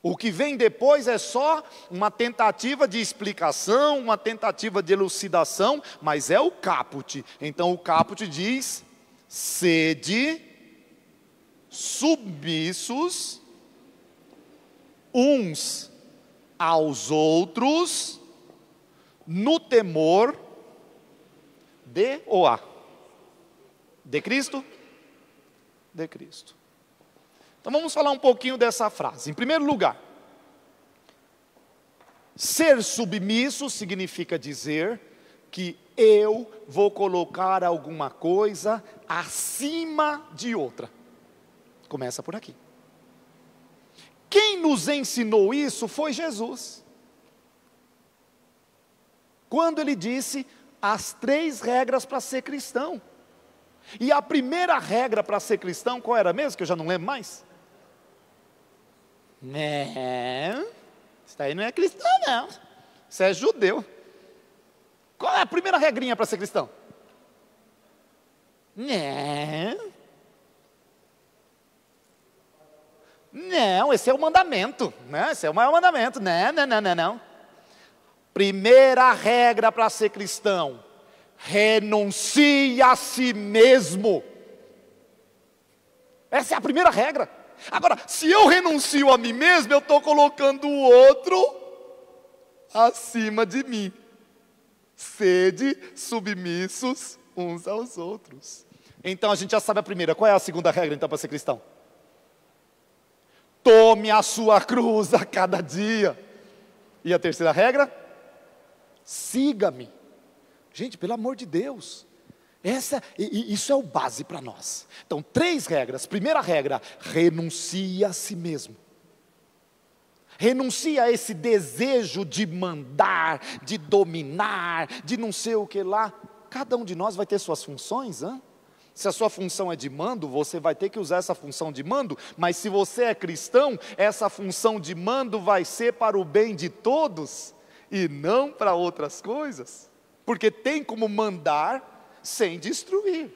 O que vem depois é só uma tentativa de explicação, uma tentativa de elucidação, mas é o caput. Então o caput diz, sede submissos uns aos outros no temor De ou a? De Cristo? De Cristo. Então vamos falar um pouquinho dessa frase. Em primeiro lugar, ser submisso significa dizer que eu vou colocar alguma coisa acima de outra. Começa por aqui. Quem nos ensinou isso foi Jesus. Quando ele disse as 3 regras para ser cristão. E a primeira regra para ser cristão, qual era mesmo? Que eu já não lembro mais. Isso aí não é cristão não. Isso é judeu. Qual é a primeira regrinha para ser cristão? Não, esse é o mandamento. Né? Esse é o maior mandamento. Não. Primeira regra para ser cristão: renuncie a si mesmo. Essa é a primeira regra. Agora, se eu renuncio a mim mesmo, eu estou colocando o outro acima de mim. Sede submissos uns aos outros. Então a gente já sabe a primeira. Qual é a segunda regra então para ser cristão? Tome a sua cruz a cada dia. E a terceira regra? Siga-me. Gente, pelo amor de Deus, isso é o base para nós. Então, 3 regras. Primeira regra: renuncie a si mesmo. Renuncia a esse desejo de mandar, de dominar, de não sei o que lá. Cada um de nós vai ter suas funções, hein? Se a sua função é de mando, você vai ter que usar essa função de mando. Mas se você é cristão, essa função de mando vai ser para o bem de todos e não para outras coisas. Porque tem como mandar sem destruir.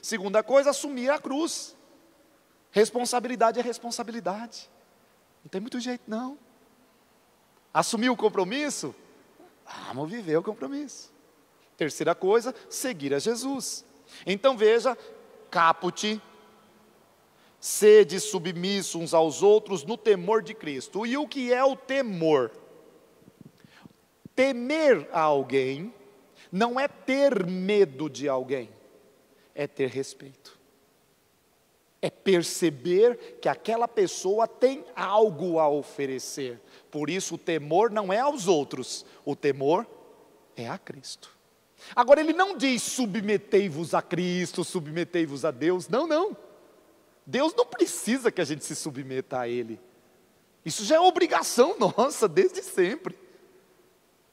Segunda coisa, assumir a cruz. Responsabilidade é responsabilidade. Não tem muito jeito não. Assumir o compromisso? Vamos viver o compromisso. Terceira coisa, seguir a Jesus. Então veja, caput, sede submisso uns aos outros no temor de Cristo. E o que é o temor? Temer a alguém não é ter medo de alguém, é ter respeito. É perceber que aquela pessoa tem algo a oferecer. Por isso o temor não é aos outros, o temor é a Cristo. Agora ele não diz submetei-vos a Cristo, submetei-vos a Deus. Não. Deus não precisa que a gente se submeta a Ele. Isso já é obrigação nossa desde sempre.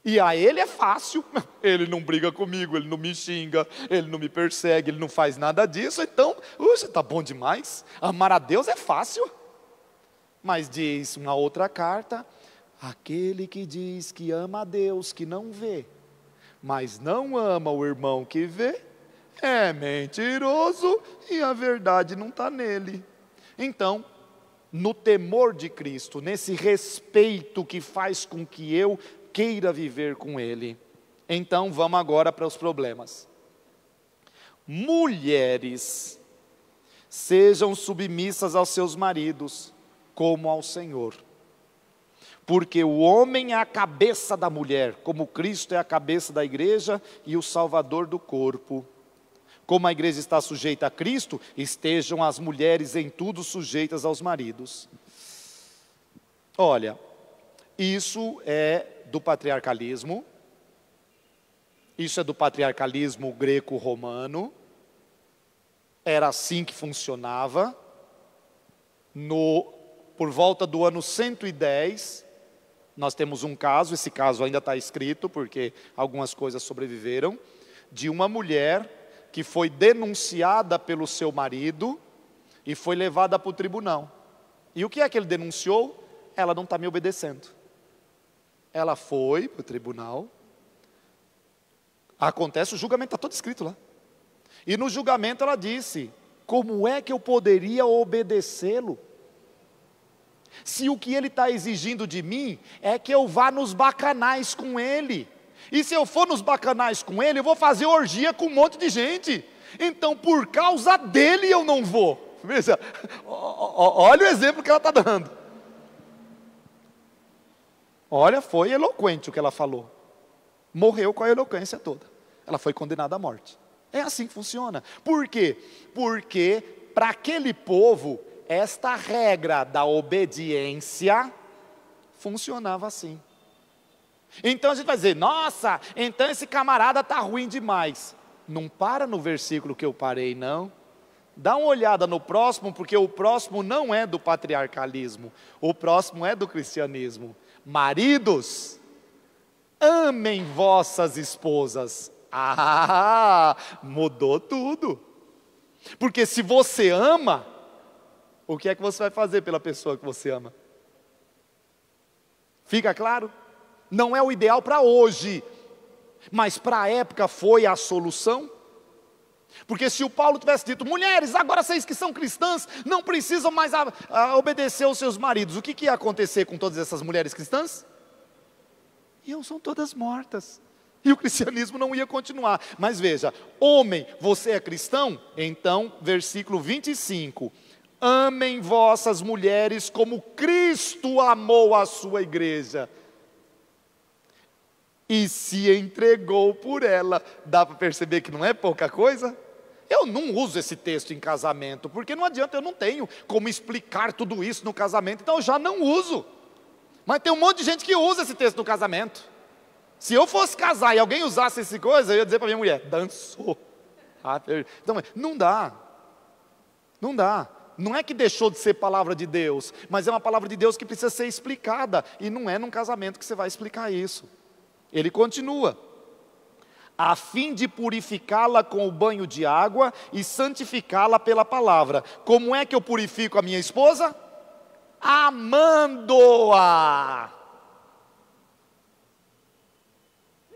E a Ele é fácil. Ele não briga comigo, Ele não me xinga, Ele não me persegue, Ele não faz nada disso. Então, está bom demais. Amar a Deus é fácil. Mas diz uma outra carta: aquele que diz que ama a Deus, que não vê, mas não ama o irmão que vê, é mentiroso e a verdade não está nele. Então, no temor de Cristo, nesse respeito que faz com que eu queira viver com Ele. Então vamos agora para os problemas. Mulheres, sejam submissas aos seus maridos, como ao Senhor. Porque o homem é a cabeça da mulher, como Cristo é a cabeça da igreja e o Salvador do corpo. Como a igreja está sujeita a Cristo, estejam as mulheres em tudo sujeitas aos maridos. Olha, isso é do patriarcalismo, isso é do patriarcalismo greco-romano, era assim que funcionava. Por volta do ano 110, nós temos um caso, esse caso ainda está escrito, porque algumas coisas sobreviveram, de uma mulher que foi denunciada pelo seu marido e foi levada para o tribunal. E o que é que ele denunciou? Ela não está me obedecendo. Ela foi para o tribunal, acontece, o julgamento está todo escrito lá. E no julgamento ela disse: como é que eu poderia obedecê-lo? Se o que ele está exigindo de mim é que eu vá nos bacanais com ele. E se eu for nos bacanais com ele, eu vou fazer orgia com um monte de gente. Então por causa dele eu não vou. Veja, olha o exemplo que ela está dando. Olha, foi eloquente o que ela falou. Morreu com a eloquência toda. ela foi condenada à morte. É assim que funciona. Por quê? Porque para aquele povo, esta regra da obediência funcionava assim. Então a gente vai dizer, nossa, então esse camarada está ruim demais. Não para no versículo que eu parei, não. Dá uma olhada no próximo, porque o próximo não é do patriarcalismo, o próximo é do cristianismo. Maridos, amem vossas esposas. Ah, mudou tudo. Porque se você ama, o que é que você vai fazer pela pessoa que você ama? Fica claro? Não é o ideal para hoje, mas para a época foi a solução. Porque se o Paulo tivesse dito, mulheres, agora vocês que são cristãs, não precisam mais obedecer aos seus maridos, o que ia acontecer com todas essas mulheres cristãs? São todas mortas. E o cristianismo não ia continuar. Mas veja, homem, você é cristão? Então, versículo 25. Amem vossas mulheres como Cristo amou a sua igreja e se entregou por ela. Dá para perceber que não é pouca coisa? Eu não uso esse texto em casamento, porque não adianta, eu não tenho como explicar tudo isso no casamento, então eu já não uso. Mas tem um monte de gente que usa esse texto no casamento. Se eu fosse casar e alguém usasse essa coisa, eu ia dizer para minha mulher, dançou. Então, não dá. Não dá. Não é que deixou de ser palavra de Deus, mas é uma palavra de Deus que precisa ser explicada, e não é num casamento que você vai explicar isso. Ele continua, a fim de purificá-la com o banho de água e santificá-la pela palavra. Como é que eu purifico a minha esposa? Amando-a.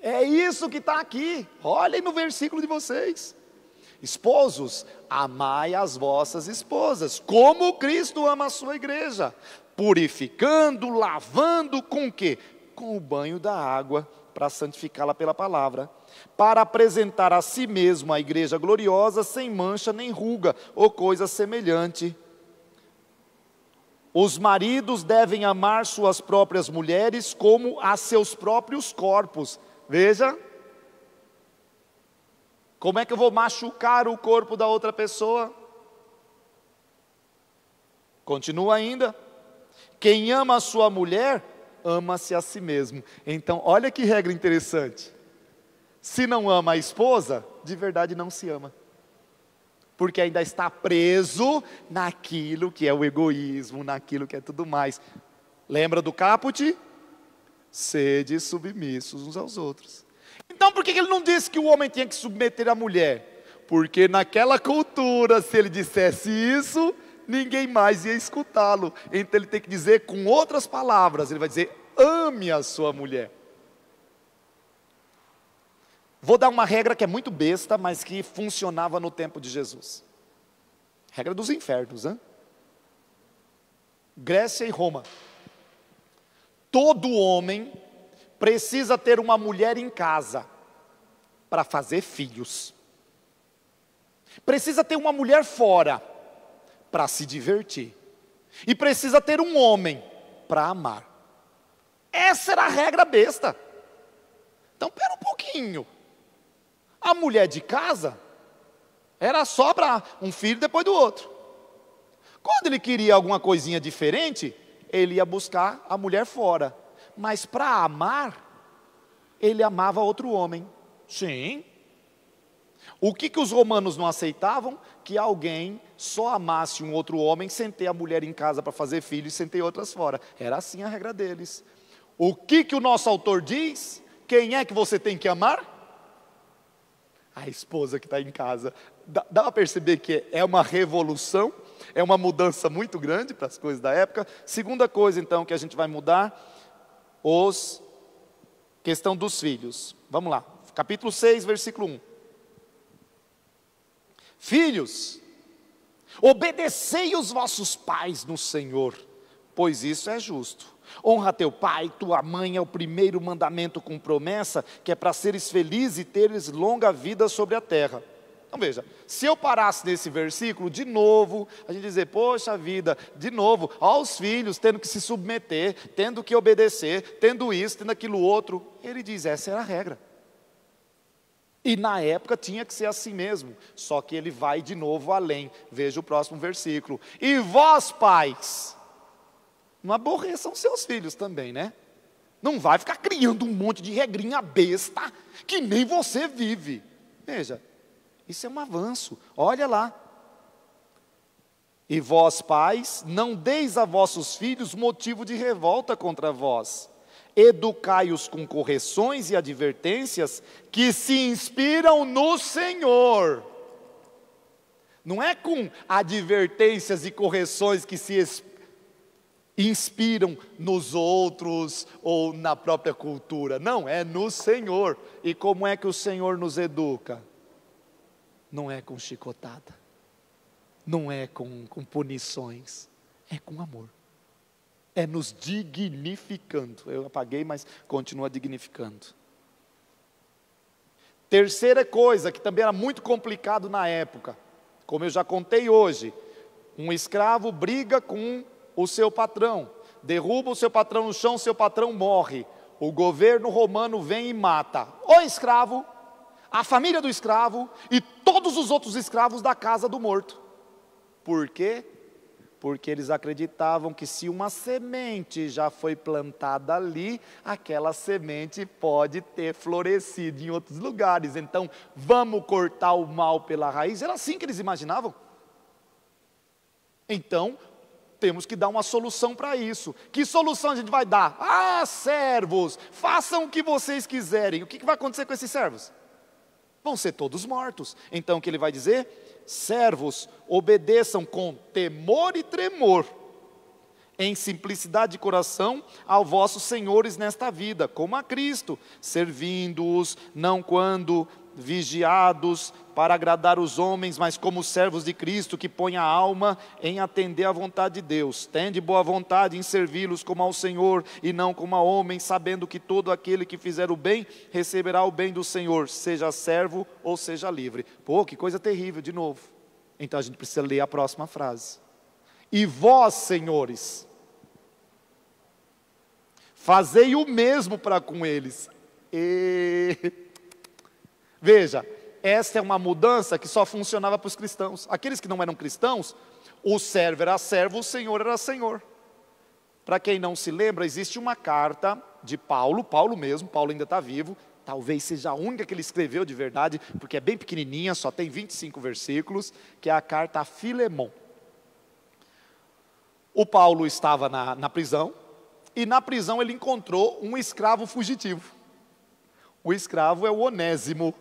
É isso que está aqui, olhem no versículo de vocês. Esposos, amai as vossas esposas, como Cristo ama a sua igreja, purificando, lavando com o quê? Com o banho da água, para santificá-la pela palavra, para apresentar a si mesmo a igreja gloriosa, sem mancha nem ruga, ou coisa semelhante. Os maridos devem amar suas próprias mulheres como a seus próprios corpos. Veja, como é que eu vou machucar o corpo da outra pessoa? Continua ainda, quem ama a sua mulher, ama-se a si mesmo. Então, olha que regra interessante, se não ama a esposa, de verdade não se ama, porque ainda está preso naquilo que é o egoísmo, naquilo que é tudo mais. Lembra do caput? Sede submissos uns aos outros. Então por que ele não disse que o homem tinha que submeter a mulher? Porque naquela cultura, se ele dissesse isso, ninguém mais ia escutá-lo. Então ele tem que dizer com outras palavras, ele vai dizer, ame a sua mulher. Vou dar uma regra que é muito besta, mas que funcionava no tempo de Jesus. Regra dos infernos, hein? Grécia e Roma. Todo homem precisa ter uma mulher em casa para fazer filhos. Precisa ter uma mulher fora para se divertir. E precisa ter um homem para amar. Essa era a regra besta. Então, pera um pouquinho. A mulher de casa era só para um filho depois do outro. Quando ele queria alguma coisinha diferente, ele ia buscar a mulher fora. Mas para amar, ele amava outro homem. Sim. O que os romanos não aceitavam? Que alguém só amasse um outro homem sem ter a mulher em casa para fazer filhos e sem ter outras fora. Era assim a regra deles. O que o nosso autor diz? Quem é que você tem que amar? A esposa que está em casa. Dá para perceber que é uma revolução, é uma mudança muito grande para as coisas da época. Segunda coisa então que a gente vai mudar, questão dos filhos. Vamos lá, capítulo 6, versículo 1. Filhos, obedecei os vossos pais no Senhor, pois isso é justo. Honra teu pai e tua mãe é o primeiro mandamento com promessa, que é para seres felizes e teres longa vida sobre a terra. Então veja, se eu parasse nesse versículo, de novo, a gente dizer, poxa vida, de novo, aos filhos tendo que se submeter, tendo que obedecer, tendo isso, tendo aquilo outro. Ele diz, essa era a regra. E na época tinha que ser assim mesmo, só que ele vai de novo além. Veja o próximo versículo. E vós, pais, não aborreçam seus filhos também, né? Não vai ficar criando um monte de regrinha besta, que nem você vive. Veja, isso é um avanço, olha lá. E vós, pais, não deis a vossos filhos motivo de revolta contra vós. Educai-os com correções e advertências que se inspiram no Senhor. Não é com advertências e correções que se inspiram nos outros ou na própria cultura. Não, é no Senhor. E como é que o Senhor nos educa? Não é com chicotada, não é com punições, é com amor. É nos dignificando. Eu apaguei, mas continua dignificando. Terceira coisa, que também era muito complicado na época, como eu já contei hoje, um escravo briga com o seu patrão, derruba o seu patrão no chão, seu patrão morre. O governo romano vem e mata o escravo, a família do escravo e todos os outros escravos da casa do morto. Por quê? Porque eles acreditavam que se uma semente já foi plantada ali, aquela semente pode ter florescido em outros lugares. Então, vamos cortar o mal pela raiz. Era assim que eles imaginavam. Então, temos que dar uma solução para isso. Que solução a gente vai dar? Ah, servos, façam o que vocês quiserem. O que vai acontecer com esses servos? Vão ser todos mortos. Então, o que ele vai dizer? Servos, obedeçam com temor e tremor, em simplicidade de coração, aos vossos senhores nesta vida, como a Cristo, servindo-os, não quando vigiados para agradar os homens, mas como servos de Cristo, que põem a alma em atender à vontade de Deus. Tende boa vontade em servi-los como ao Senhor, e não como a homens, sabendo que todo aquele que fizer o bem, receberá o bem do Senhor, seja servo ou seja livre. Pô, que coisa terrível, de novo. Então a gente precisa ler a próxima frase. E vós, senhores, fazei o mesmo para com eles. Veja, essa é uma mudança que só funcionava para os cristãos. Aqueles que não eram cristãos, o servo era servo, o senhor era senhor. Para quem não se lembra, existe uma carta de Paulo mesmo, Paulo ainda está vivo, talvez seja a única que ele escreveu de verdade, porque é bem pequenininha, só tem 25 versículos, que é a carta a Filemon. O Paulo estava na prisão, e na prisão ele encontrou um escravo fugitivo. O escravo é o Onésimo.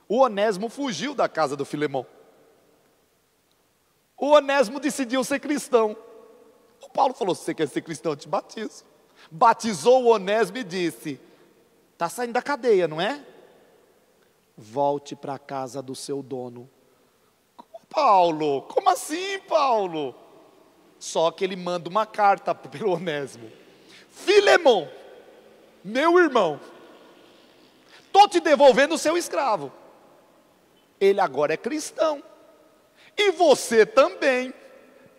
O Onésimo fugiu da casa do Filemon. O Onésimo decidiu ser cristão. O Paulo falou: se você quer ser cristão, eu te batizo. Batizou o Onésimo e disse: está saindo da cadeia, não é? Volte para a casa do seu dono. Paulo, como assim, Paulo? Só que ele manda uma carta pelo Onésimo: Filemon, meu irmão, estou te devolvendo o seu escravo. Ele agora é cristão. E você também.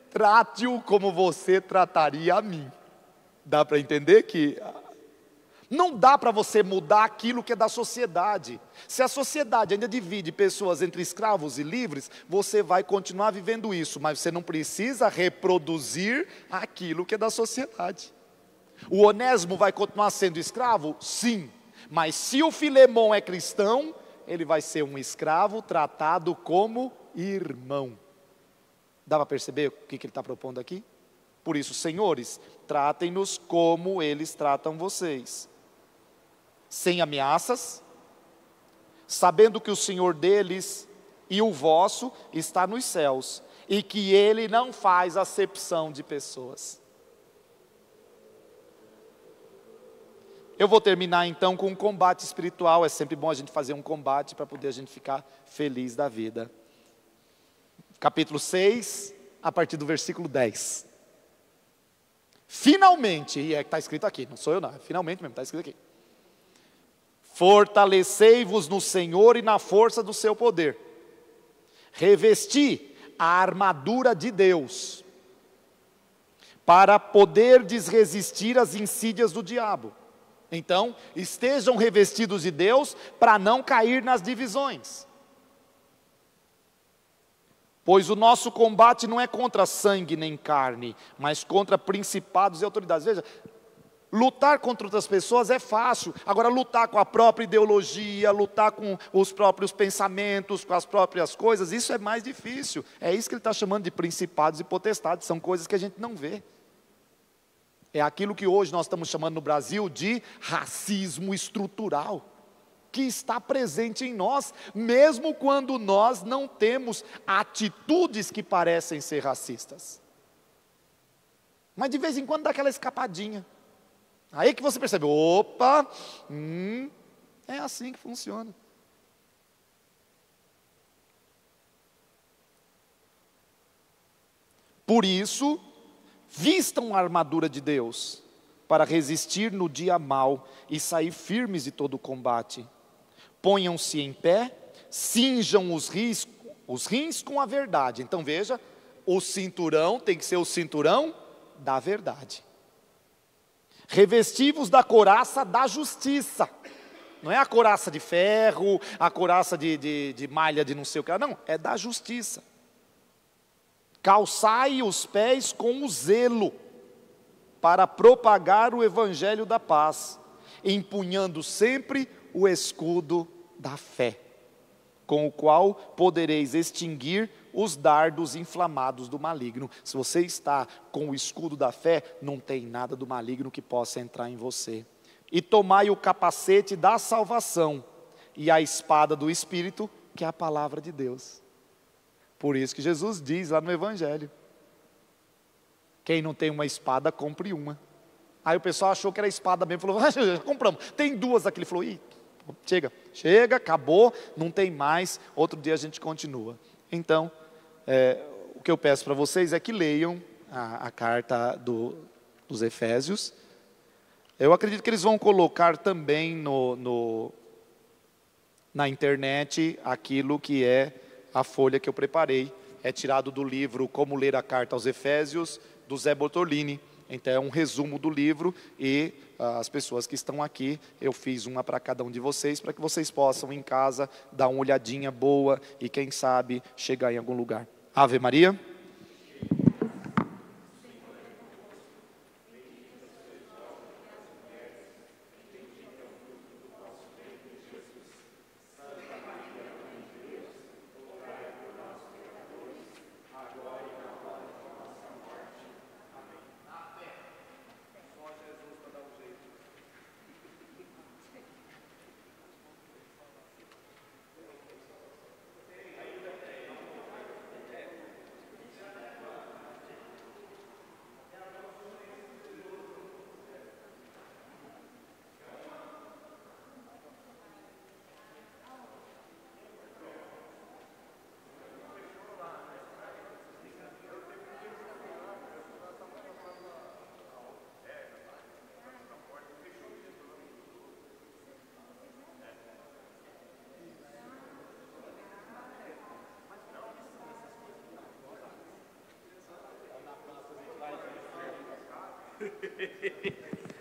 Trate-o como você trataria a mim. Dá para entender que não dá para você mudar aquilo que é da sociedade. Se a sociedade ainda divide pessoas entre escravos e livres, você vai continuar vivendo isso, mas você não precisa reproduzir aquilo que é da sociedade. O Onésimo vai continuar sendo escravo? Sim. Mas se o Filemon é cristão, ele vai ser um escravo tratado como irmão. Dá para perceber o que ele está propondo aqui? Por isso, senhores, tratem-nos como eles tratam vocês. Sem ameaças, sabendo que o Senhor deles e o vosso está nos céus, e que Ele não faz acepção de pessoas. Eu vou terminar então com um combate espiritual. É sempre bom a gente fazer um combate para poder a gente ficar feliz da vida. Capítulo 6, a partir do versículo 10. Finalmente, e é que está escrito aqui, não sou eu não, é finalmente mesmo, está escrito aqui. Fortalecei-vos no Senhor e na força do seu poder. Revesti a armadura de Deus, para poderdes resistir às insídias do diabo. Então, estejam revestidos de Deus para não cair nas divisões. Pois o nosso combate não é contra sangue nem carne, mas contra principados e autoridades. Veja, lutar contra outras pessoas é fácil. Agora, lutar com a própria ideologia, lutar com os próprios pensamentos, com as próprias coisas, isso é mais difícil. É isso que ele está chamando de principados e potestades, são coisas que a gente não vê. É aquilo que hoje nós estamos chamando no Brasil de racismo estrutural, que está presente em nós, mesmo quando nós não temos atitudes que parecem ser racistas. Mas de vez em quando dá aquela escapadinha. Aí que você percebe, opa, é assim que funciona. Por isso, vistam a armadura de Deus, para resistir no dia mau e sair firmes de todo o combate. Ponham-se em pé, cinjam os rins com a verdade. Então veja, o cinturão tem que ser o cinturão da verdade. Revestivos da couraça da justiça. Não é a couraça de ferro, a couraça de malha de não sei o que, não, é da justiça. Calçai os pés com o zelo, para propagar o evangelho da paz, empunhando sempre o escudo da fé, com o qual podereis extinguir os dardos inflamados do maligno. Se você está com o escudo da fé, não tem nada do maligno que possa entrar em você. E tomai o capacete da salvação e a espada do Espírito, que é a palavra de Deus. Por isso que Jesus diz lá no Evangelho, quem não tem uma espada, compre uma. Aí o pessoal achou que era espada mesmo, falou, já compramos, tem duas aqui. Ele falou, chega, acabou, não tem mais, outro dia a gente continua. Então, o que eu peço para vocês é que leiam a carta dos Efésios. Eu acredito que eles vão colocar também na internet aquilo que é a folha que eu preparei. É tirado do livro Como Ler a Carta aos Efésios, do Zé Bortolini. Então é um resumo do livro e as pessoas que estão aqui, eu fiz uma para cada um de vocês, para que vocês possam em casa dar uma olhadinha boa e quem sabe chegar em algum lugar. Ave Maria.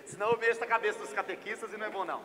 Senão eu mexo a cabeça dos catequistas e não é bom não.